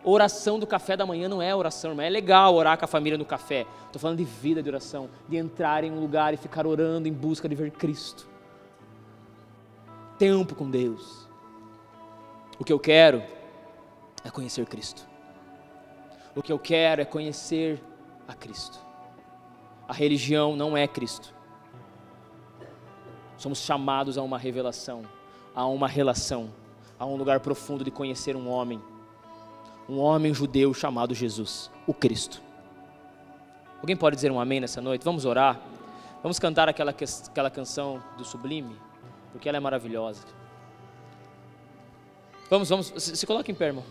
Oração do café da manhã não é oração, irmão. É legal orar com a família no café. Estou falando de vida de oração, de entrar em um lugar e ficar orando em busca de ver Cristo. Tempo com Deus. O que eu quero é conhecer Cristo. O que eu quero é conhecer a Cristo. A religião não é Cristo. Somos chamados a uma revelação, a uma relação, a um lugar profundo de conhecer um homem judeu chamado Jesus, o Cristo. Alguém pode dizer um amém nessa noite? Vamos orar. Vamos cantar aquela canção do Sublime, porque ela é maravilhosa. Vamos, se coloque em pé, irmão.